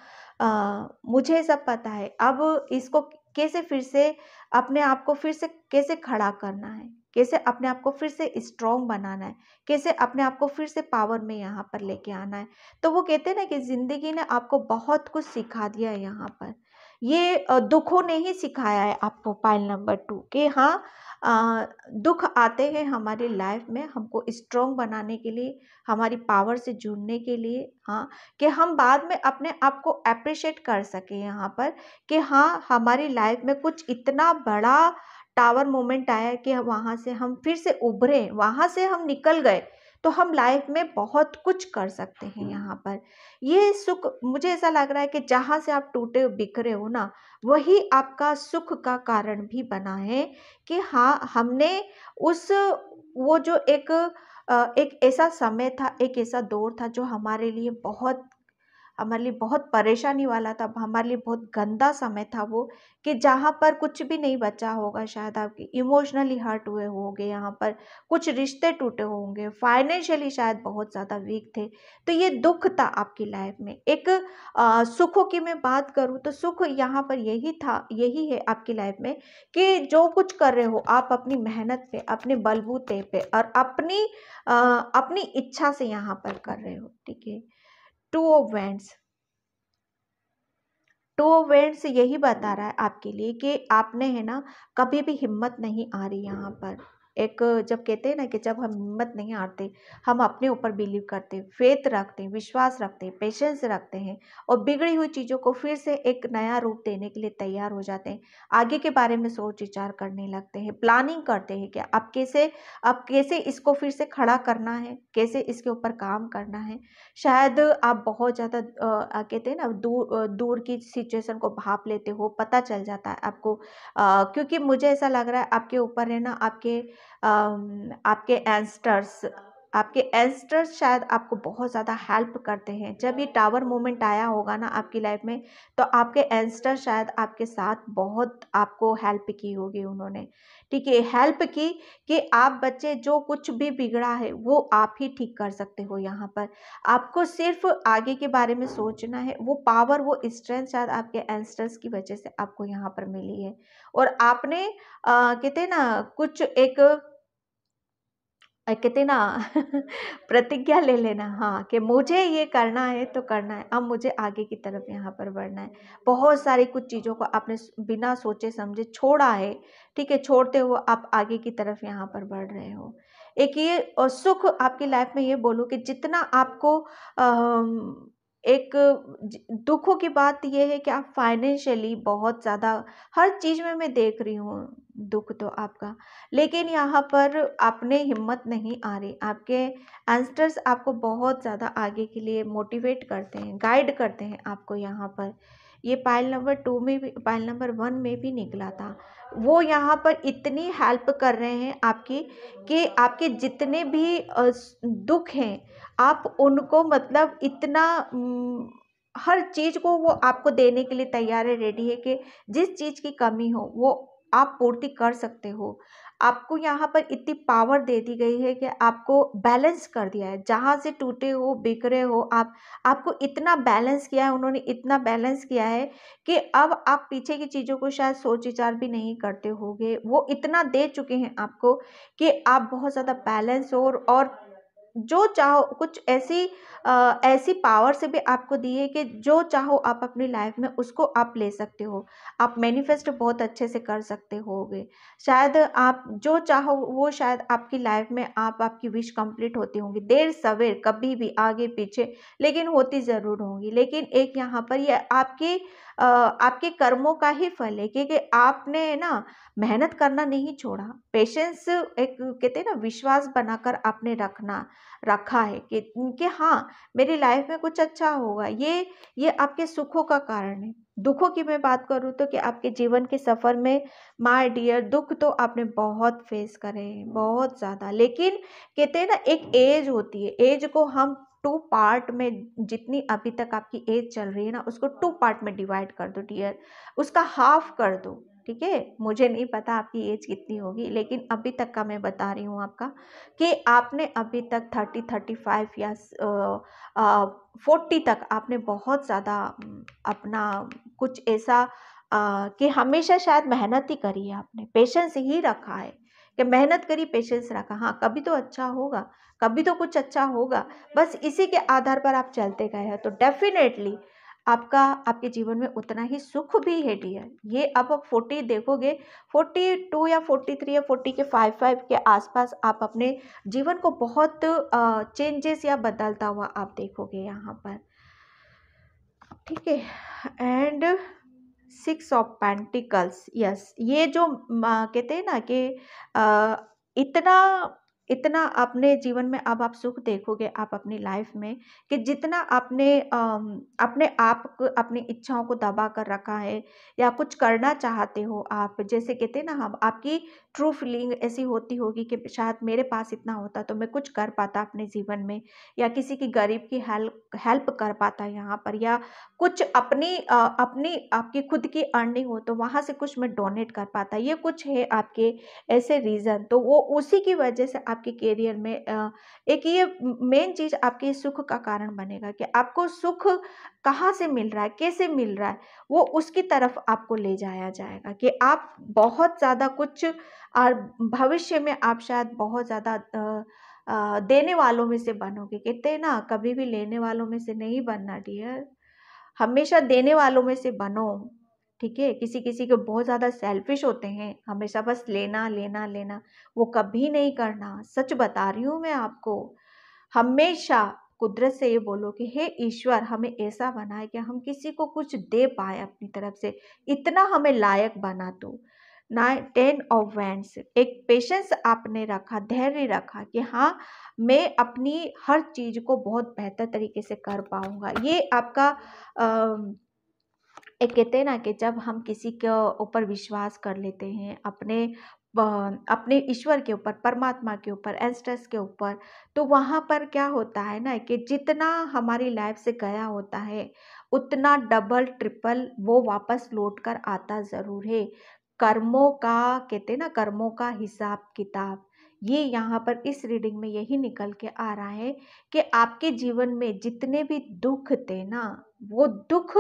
मुझे सब पता है, अब इसको कैसे फिर से अपने आप को फिर से कैसे खड़ा करना है, कैसे अपने आप को फिर से स्ट्रॉन्ग बनाना है, कैसे अपने आप को फिर से पावर में यहाँ पर लेके आना है। तो वो कहते हैं ना कि ज़िंदगी ने आपको बहुत कुछ सिखा दिया है यहाँ पर। ये दुखों ने ही सिखाया है आपको पाइल नंबर 2 कि हाँ दुख आते हैं हमारी लाइफ में हमको स्ट्रॉन्ग बनाने के लिए, हमारी पावर से जुड़ने के लिए, हाँ, कि हम बाद में अपने आप को एप्रिशिएट कर सकें यहाँ पर कि हाँ हमारी लाइफ में कुछ इतना बड़ा टावर मोमेंट आया कि वहाँ से हम फिर से उभरे, वहाँ से हम निकल गए, तो हम लाइफ में बहुत कुछ कर सकते हैं यहाँ पर। ये सुख मुझे ऐसा लग रहा है कि जहाँ से आप टूटे बिखरे हो ना, वही आपका सुख का कारण भी बना है कि हाँ हमने उस वो जो एक ऐसा समय था, एक ऐसा दौर था जो हमारे लिए बहुत परेशानी वाला था, हमारे लिए बहुत गंदा समय था वो, कि जहाँ पर कुछ भी नहीं बचा होगा, शायद आपकी इमोशनली हर्ट हुए होंगे, यहाँ पर कुछ रिश्ते टूटे होंगे, फाइनेंशियली शायद बहुत ज़्यादा वीक थे। तो ये दुख था आपकी लाइफ में। एक सुखों की मैं बात करूँ तो सुख यहाँ पर यही है आपकी लाइफ में कि जो कुछ कर रहे हो आप अपनी मेहनत पे, अपने बलबूते पे और अपनी इच्छा से यहाँ पर कर रहे हो, ठीक है? Two of wands, two of wands यही बता रहा है आपके लिए कि आपने है ना कभी भी हिम्मत नहीं आ रही यहाँ पर। एक जब कहते हैं ना कि जब हम हिम्मत नहीं हारते, हम अपने ऊपर बिलीव करते हैं, फेथ रखते हैं, विश्वास रखते हैं, पेशेंस रखते हैं और बिगड़ी हुई चीज़ों को फिर से एक नया रूप देने के लिए तैयार हो जाते हैं। आगे के बारे में सोच विचार करने लगते हैं, प्लानिंग करते हैं कि अब कैसे इसको फिर से खड़ा करना है, कैसे इसके ऊपर काम करना है। शायद आप बहुत ज़्यादा कहते हैं ना दूर की सिचुएशन को भाप लेते हो, पता चल जाता है आपको, क्योंकि मुझे ऐसा लग रहा है आपके ऊपर है ना आपके एंस्टर्स शायद आपको बहुत ज़्यादा हेल्प करते हैं। जब ये टावर मोमेंट आया होगा ना आपकी लाइफ में, तो आपके एंस्टर शायद आपके साथ बहुत आपको हेल्प की होगी उन्होंने, ठीक है? हेल्प की कि आप बच्चे जो कुछ भी बिगड़ा है वो आप ही ठीक कर सकते हो यहाँ पर। आपको सिर्फ आगे के बारे में सोचना है, वो पावर, वो स्ट्रेंथ शायद आपके एंसेस्टर्स की वजह से आपको यहाँ पर मिली है। और आपने कहते हैं ना कुछ एक कहते ना प्रतिज्ञा ले लेना, हाँ, कि मुझे ये करना है तो करना है, अब मुझे आगे की तरफ यहाँ पर बढ़ना है। बहुत सारी कुछ चीज़ों को आपने बिना सोचे समझे छोड़ा है, ठीक है, छोड़ते हुए आप आगे की तरफ यहाँ पर बढ़ रहे हो। एक ये सुख आपकी लाइफ में, ये बोलूँ कि जितना आपको एक दुखों की बात ये है कि आप फाइनेंशियली बहुत ज़्यादा, हर चीज़ में मैं देख रही हूँ दुख तो आपका, लेकिन यहाँ पर आपने हिम्मत नहीं आ रही। आपके एंस्टर्स आपको बहुत ज़्यादा आगे के लिए मोटिवेट करते हैं, गाइड करते हैं आपको यहाँ पर। ये पाइल नंबर 2 में भी, पाइल नंबर 1 में भी निकला था। वो यहाँ पर इतनी हेल्प कर रहे हैं आपकी कि आपके जितने भी दुख हैं, आप उनको मतलब इतना हर चीज़ को वो आपको देने के लिए तैयार है, रेडी है कि जिस चीज़ की कमी हो वो आप पूर्ति कर सकते हो। आपको यहाँ पर इतनी पावर दे दी गई है कि आपको बैलेंस कर दिया है। जहाँ से टूटे हो, बिखरे हो, आपको इतना बैलेंस किया है उन्होंने, इतना बैलेंस किया है कि अब आप पीछे की चीज़ों को शायद सोच विचार भी नहीं करते होगे। वो इतना दे चुके हैं आपको कि आप बहुत ज़्यादा बैलेंस हो, और जो चाहो कुछ ऐसी ऐसी पावर से भी आपको दी है कि जो चाहो आप अपनी लाइफ में उसको आप ले सकते हो। आप मैनिफेस्ट बहुत अच्छे से कर सकते होगे। शायद आप जो चाहो वो शायद आपकी लाइफ में आपकी विश कंप्लीट होती होंगी, देर सवेर, कभी भी, आगे पीछे, लेकिन होती ज़रूर होंगी। लेकिन एक यहाँ पर ये आपके कर्मों का ही फल है, क्योंकि आपने ना मेहनत करना नहीं छोड़ा। पेशेंस, एक कहते हैं ना, विश्वास बनाकर आपने रखा है कि हाँ, मेरी लाइफ में कुछ अच्छा होगा। ये आपके सुखों का कारण है। दुखों की मैं बात करूँ तो कि आपके जीवन के सफ़र में माय डियर, दुख तो आपने बहुत फेस करे हैं, बहुत ज़्यादा। लेकिन कहते हैं ना, एक एज होती है, एज को हम 2 पार्ट में, जितनी अभी तक आपकी एज चल रही है ना, उसको 2 पार्ट में डिवाइड कर दो डियर, उसका हाफ कर दो, ठीक है। मुझे नहीं पता आपकी एज कितनी होगी, लेकिन अभी तक का मैं बता रही हूँ आपका, कि आपने अभी तक 30-35 या 40 तक आपने बहुत ज़्यादा अपना कुछ ऐसा कि हमेशा शायद मेहनत ही करी है आपने, पेशेंस ही रखा है कि मेहनत करी, पेशेंस रखा, हाँ कभी तो अच्छा होगा, कभी तो कुछ अच्छा होगा, बस इसी के आधार पर आप चलते गए हैं, तो डेफिनेटली आपके जीवन में उतना ही सुख भी है डियर। ये अब 40 देखोगे, 42 या 43 या 40 के 5 के आसपास आप अपने जीवन को बहुत चेंजेस या बदलता हुआ आप देखोगे यहाँ पर, ठीक है। एंड 6 ऑफ पेंटिकल्स, यस, ये जो कहते हैं ना कि अ, इतना इतना अपने जीवन में अब आप सुख देखोगे आप अपनी लाइफ में, कि जितना आपने अपने आप को, अपनी इच्छाओं को दबा कर रखा है, या कुछ करना चाहते हो आप, जैसे कहते हैं ना, हम आपकी ट्रू फीलिंग ऐसी होती होगी कि शायद मेरे पास इतना होता तो मैं कुछ कर पाता अपने जीवन में, या किसी की गरीब की हेल्प कर पाता यहाँ पर, या कुछ अपनी आपकी खुद की अर्निंग हो तो वहाँ से कुछ मैं डोनेट कर पाता। ये कुछ है आपके ऐसे रीज़न, तो वो उसी की वजह से आपके करियर में एक ये मेन चीज़ आपके सुख का कारण बनेगा, कि आपको सुख कहाँ से मिल रहा है, कैसे मिल रहा है, वो उसकी तरफ आपको ले जाया जाएगा, कि आप बहुत ज़्यादा कुछ, और भविष्य में आप शायद बहुत ज़्यादा देने वालों में से बनोगे। कहते हैं ना, कभी भी लेने वालों में से नहीं बनना डियर, हमेशा देने वालों में से बनो, ठीक है। किसी किसी के बहुत ज़्यादा सेल्फिश होते हैं, हमेशा बस लेना लेना लेना, वो कभी नहीं करना। सच बता रही हूँ मैं आपको, हमेशा कुदरत से ये बोलो कि हे ईश्वर, हमें ऐसा बनाए कि हम किसी को कुछ दे पाए अपनी तरफ से, इतना हमें लायक बना दो ना। 10 ऑफ वैंड्स, एक पेशेंस आपने रखा, धैर्य रखा कि हाँ, मैं अपनी हर चीज़ को बहुत बेहतर तरीके से कर पाऊंगा। ये आपका एक कहते हैं ना, कि जब हम किसी के ऊपर विश्वास कर लेते हैं, अपने ईश्वर के ऊपर, परमात्मा के ऊपर, एंस्टर्स के ऊपर, तो वहाँ पर क्या होता है ना, कि जितना हमारी लाइफ से गया होता है उतना डबल ट्रिपल वो वापस लौट कर आता ज़रूर है। कर्मों का, कहते हैं ना, कर्मों का हिसाब किताब, ये यहाँ पर इस रीडिंग में यही निकल के आ रहा है कि आपके जीवन में जितने भी दुख थे ना, वो दुख,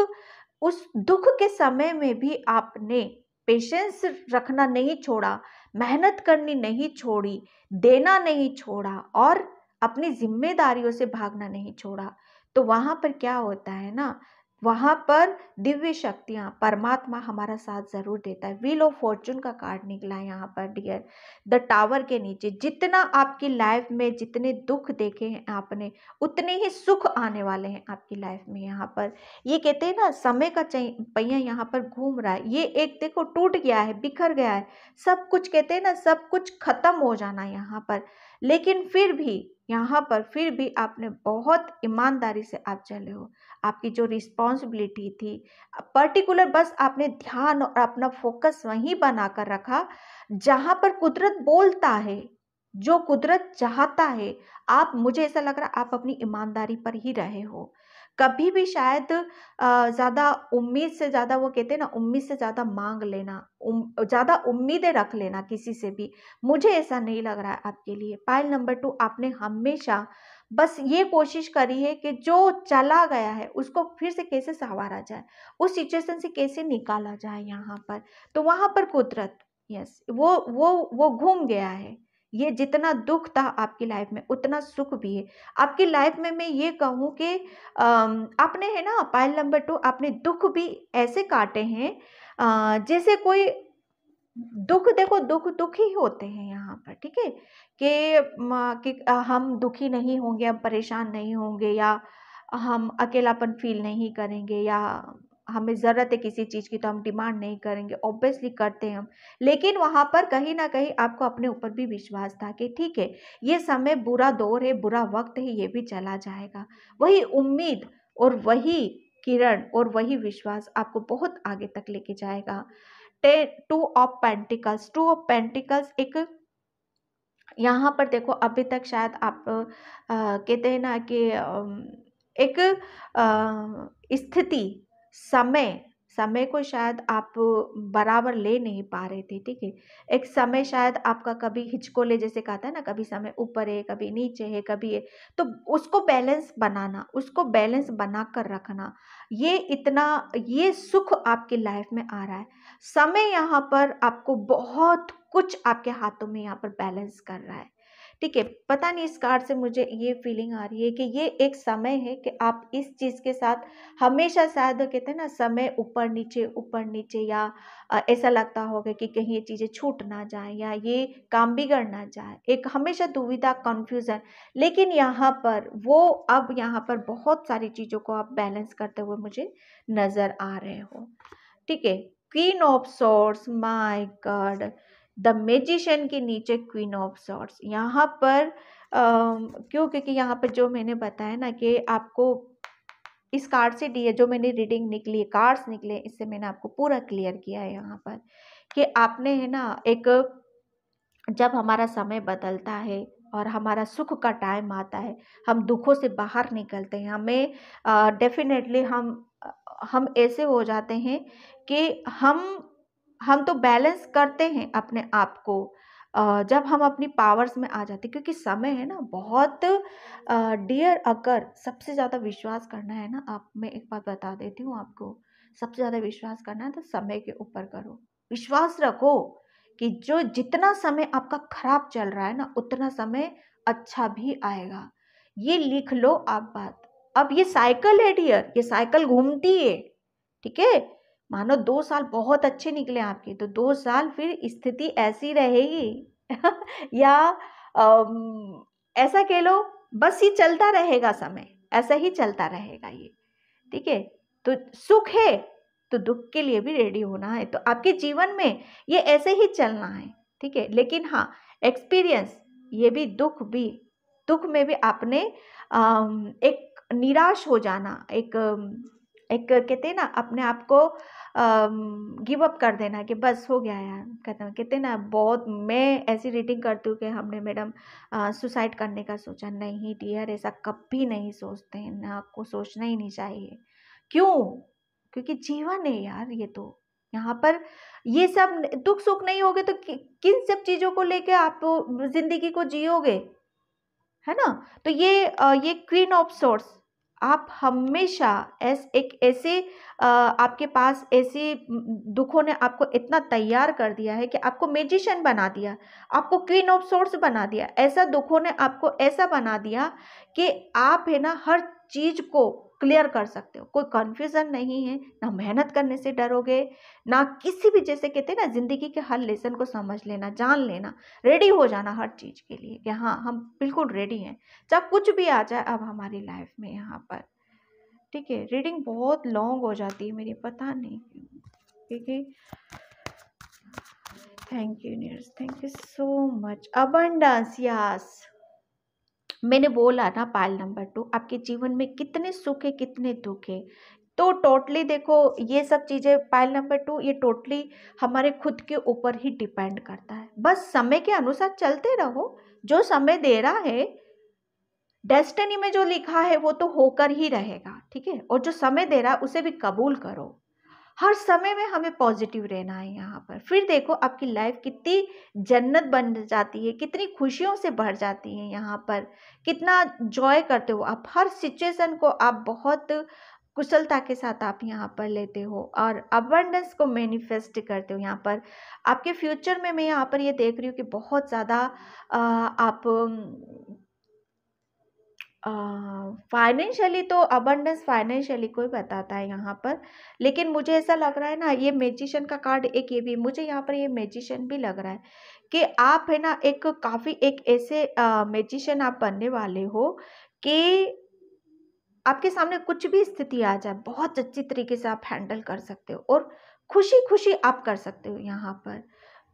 उस दुख के समय में भी आपने पेशेंस रखना नहीं छोड़ा, मेहनत करनी नहीं छोड़ी, देना नहीं छोड़ा और अपनी जिम्मेदारियों से भागना नहीं छोड़ा, तो वहां पर क्या होता है ना, वहां पर दिव्य शक्तियां, परमात्मा हमारा साथ जरूर देता है। व्हील ऑफ फॉर्चून का कार्ड निकला है यहाँ पर डियर, द टावर के नीचे। जितना आपकी लाइफ में जितने दुख देखे हैं आपने, उतने ही सुख आने वाले हैं आपकी लाइफ में। यहाँ पर ये कहते हैं ना, समय का पहिया यहाँ पर घूम रहा है। ये एक देखो टूट गया है, बिखर गया है सब कुछ, कहते हैं ना सब कुछ खत्म हो जाना यहाँ पर, लेकिन फिर भी यहाँ पर फिर भी आपने बहुत ईमानदारी से आप चले हो। आपकी जो रिस्पॉन्सिबिलिटी थी पर्टिकुलर, बस आपने ध्यान और अपना फोकस वहीं बनाकर रखा जहां पर कुदरत बोलता है, जो कुदरत चाहता है। आप, मुझे ऐसा लग रहा है आप अपनी ईमानदारी पर ही रहे हो। कभी भी शायद ज्यादा उम्मीद से ज्यादा, वो कहते हैं ना उम्मीद से ज्यादा मांग लेना, ज्यादा उम्मीदें रख लेना किसी से भी, मुझे ऐसा नहीं लग रहा है आपके लिए। पाइल नंबर 2, आपने हमेशा बस ये कोशिश करी है कि जो चला गया है उसको फिर से कैसे संवारा जाए, उस सिचुएशन से कैसे निकाला जाए यहाँ पर। तो वहां पर कुदरत, यस, वो घूम गया है। ये जितना दुख था आपकी लाइफ में, उतना सुख भी है आपकी लाइफ में। मैं ये कहूँ कि आपने, है ना, पाइल नंबर 2, आपने दुख भी ऐसे काटे हैं जैसे कोई दुख, देखो दुख दुख ही होते हैं यहाँ पर, ठीक है, कि हम दुखी नहीं होंगे, हम परेशान नहीं होंगे, या हम अकेलापन फील नहीं करेंगे, या हमें ज़रूरत है किसी चीज़ की तो हम डिमांड नहीं करेंगे, ऑब्वियसली करते हैं हम। लेकिन वहाँ पर कहीं ना कहीं आपको अपने ऊपर भी विश्वास था कि ठीक है, ये समय बुरा दौर है, बुरा वक्त है, ये भी चला जाएगा। वही उम्मीद और वही किरण और वही विश्वास आपको बहुत आगे तक लेके जाएगा। Two of pentacles, two of pentacles एक, यहाँ पर देखो अभी तक शायद आप कहते हैं ना कि एक स्थिति, समय, समय को शायद आप बराबर ले नहीं पा रहे थे, ठीक है। एक समय शायद आपका कभी हिचकोले जैसे कहता है ना, कभी समय ऊपर है, कभी नीचे है, कभी है, तो उसको बैलेंस बनाना, उसको बैलेंस बना कर रखना, ये इतना, ये सुख आपकी लाइफ में आ रहा है। समय यहाँ पर आपको बहुत कुछ आपके हाथों में यहाँ पर बैलेंस कर रहा है, ठीक है। पता नहीं इस कार्ड से मुझे ये फीलिंग आ रही है कि ये एक समय है कि आप इस चीज के साथ हमेशा, शायद कहते हैं ना समय ऊपर नीचे, या ऐसा लगता होगा कि कहीं ये चीजें छूट ना जाए या ये काम बिगड़ ना जाए, एक हमेशा दुविधा, कंफ्यूजन। लेकिन यहाँ पर वो, अब यहाँ पर बहुत सारी चीजों को आप बैलेंस करते हुए मुझे नजर आ रहे हो, ठीक है। Queen of swords, my God, the magician के नीचे क्वीन ऑफ सॉर्ड्स। यहाँ पर क्यों, क्योंकि यहाँ पर जो मैंने बताया ना कि आपको इस कार्ड से दिए, जो मैंने रीडिंग निकली है, कार्ड्स निकले, इससे मैंने आपको पूरा क्लियर किया है यहाँ पर कि आपने, है ना, एक, जब हमारा समय बदलता है और हमारा सुख का टाइम आता है, हम दुखों से बाहर निकलते हैं, हमें डेफिनेटली हम ऐसे हो जाते हैं कि हम तो बैलेंस करते हैं अपने आप को जब हम अपनी पावर्स में आ जाते हैं, क्योंकि समय है ना बहुत डियर। अगर सबसे ज़्यादा विश्वास करना है ना, आप, मैं एक बात बता देती हूँ आपको, सबसे ज़्यादा विश्वास करना है तो समय के ऊपर करो। विश्वास रखो कि जो जितना समय आपका खराब चल रहा है ना, उतना समय अच्छा भी आएगा। ये लिख लो आप बात। अब ये साइकिल है डियर, ये साइकिल घूमती है, ठीक है। मानो 2 साल बहुत अच्छे निकले आपके, तो 2 साल फिर स्थिति ऐसी रहेगी या ऐसा कह लो, बस ही चलता रहेगा समय, ऐसा ही चलता रहेगा ये, ठीक है। तो सुख है तो दुख के लिए भी रेडी होना है, तो आपके जीवन में ये ऐसे ही चलना है, ठीक है। लेकिन हाँ, एक्सपीरियंस, ये भी दुख में भी आपने एक निराश हो जाना, एक कहते हैं ना अपने आप को गिव अप कर देना कि बस हो गया यार, कहते हैं ना, बहुत, मैं ऐसी रीडिंग करती हूँ कि हमने मैडम सुसाइड करने का सोचा। नहीं डियर, ऐसा कभी नहीं सोचते हैं ना, आपको सोचना ही नहीं चाहिए। क्यों? क्योंकि जीवन है यार, ये तो यहाँ पर ये सब दुख सुख नहीं होगे तो किन सब चीजों को लेके आप जिंदगी को जियोगे, है ना। तो ये क्वीन ऑफ सोर्स आप हमेशा एक ऐसे आपके पास ऐसे दुखों ने आपको इतना तैयार कर दिया है कि आपको मैजिशियन बना दिया, आपको क्वीन ऑफ सोर्स बना दिया। ऐसा दुखों ने आपको ऐसा बना दिया कि आप है ना हर चीज को क्लियर कर सकते हो, कोई कंफ्यूजन नहीं है, ना मेहनत करने से डरोगे, ना किसी भी, जैसे कहते हैं ना जिंदगी के हर लेसन को समझ लेना, जान लेना, रेडी हो जाना हर चीज के लिए कि हाँ हम बिल्कुल रेडी हैं, चाहे कुछ भी आ जाए अब हमारी लाइफ में यहाँ पर। ठीक है, रीडिंग बहुत लॉन्ग हो जाती है मेरी, पता नहीं क्यों। ठीक है, thank you universe, thank you so much. Abundance, yes, मैंने बोला ना पाइल नंबर 2, आपके जीवन में कितने सुख है कितने दुख है। तो टोटली देखो ये सब चीजें, पाइल नंबर 2 ये टोटली हमारे खुद के ऊपर ही डिपेंड करता है। बस समय के अनुसार चलते रहो, जो समय दे रहा है, डेस्टिनी में जो लिखा है वो तो होकर ही रहेगा। ठीक है, और जो समय दे रहा है उसे भी कबूल करो। हर समय में हमें पॉजिटिव रहना है यहाँ पर। फिर देखो आपकी लाइफ कितनी जन्नत बन जाती है, कितनी खुशियों से भर जाती है यहाँ पर, कितना जॉय करते हो आप, हर सिचुएशन को आप बहुत कुशलता के साथ आप यहाँ पर लेते हो और अबंडेंस को मैनिफेस्ट करते हो यहाँ पर। आपके फ्यूचर में मैं यहाँ पर ये देख रही हूँ कि बहुत ज़्यादा आप फाइनेंशियली तो अबंडेंस फाइनेंशियली कोई बताता है यहाँ पर, लेकिन मुझे ऐसा लग रहा है ना, ये मैजिशियन का कार्ड एक ये भी मुझे यहाँ पर, ये मैजिशियन भी लग रहा है कि आप है ना एक काफ़ी एक ऐसे मैजिशियन आप बनने वाले हो कि आपके सामने कुछ भी स्थिति आ जाए बहुत अच्छी तरीके से आप हैंडल कर सकते हो और खुशी खुशी आप कर सकते हो यहाँ पर,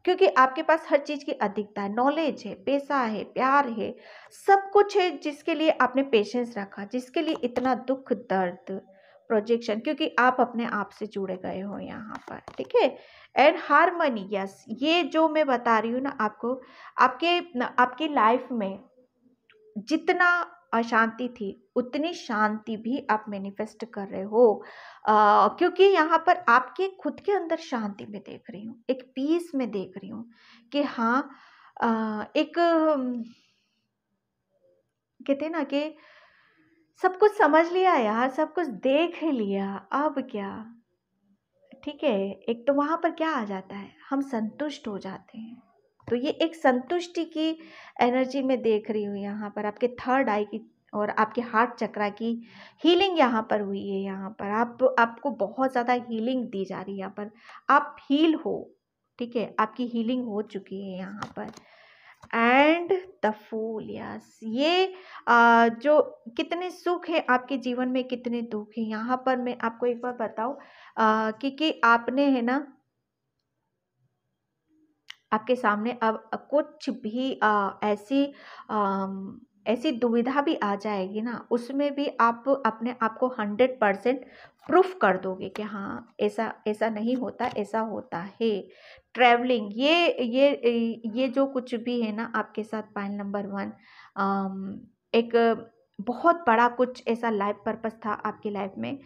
क्योंकि आपके पास हर चीज़ की अधिकता है, नॉलेज है, पैसा है, प्यार है, सब कुछ है, जिसके लिए आपने पेशेंस रखा, जिसके लिए इतना दुख दर्द प्रोजेक्शन, क्योंकि आप अपने आप से जुड़े गए हो यहाँ पर। ठीक है, एंड हारमनी, यस, ये जो मैं बता रही हूँ ना आपको, आपकी लाइफ में जितना अशांति थी उतनी शांति भी आप मैनिफेस्ट कर रहे हो, क्योंकि यहाँ पर आपके खुद के अंदर शांति में देख रही हूँ, एक पीस में देख रही हूँ कि हाँ एक कहते हैं ना कि सब कुछ समझ लिया यार, सब कुछ देख लिया, अब क्या। ठीक है, एक तो वहाँ पर क्या आ जाता है, हम संतुष्ट हो जाते हैं। तो ये एक संतुष्टि की एनर्जी में देख रही हूँ यहाँ पर, आपके थर्ड आई की और आपके हार्ट चक्रा की हीलिंग यहाँ पर हुई है। यहाँ पर आपको बहुत ज़्यादा हीलिंग दी जा रही है यहाँ पर, आप हील हो। ठीक है, आपकी हीलिंग हो चुकी है यहाँ पर। एंड द फूल, यस, ये जो कितने सुख है आपके जीवन में, कितने दुख है यहाँ पर। मैं आपको एक बार बताऊं कि आपने है ना, आपके सामने अब कुछ भी ऐसी दुविधा भी आ जाएगी ना, उसमें भी आप अपने आप को 100% प्रूफ कर दोगे कि हाँ ऐसा ऐसा नहीं होता, ऐसा होता है। ट्रैवलिंग, ये जो कुछ भी है ना आपके साथ, पॉइंट नंबर 1, एक बहुत बड़ा कुछ ऐसा लाइफ पर्पस था आपकी लाइफ में,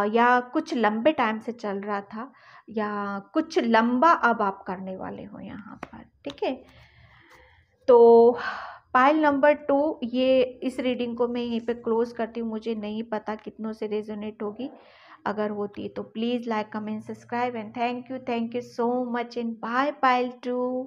या कुछ लंबे टाइम से चल रहा था, या कुछ लंबा अब आप करने वाले हो यहाँ पर। ठीक है, तो पाइल नंबर 2, ये इस रीडिंग को मैं यहीं पे क्लोज करती हूँ। मुझे नहीं पता कितनों से रेजोनेट होगी, अगर होती तो please like comment subscribe and thank you so much and bye pile 2।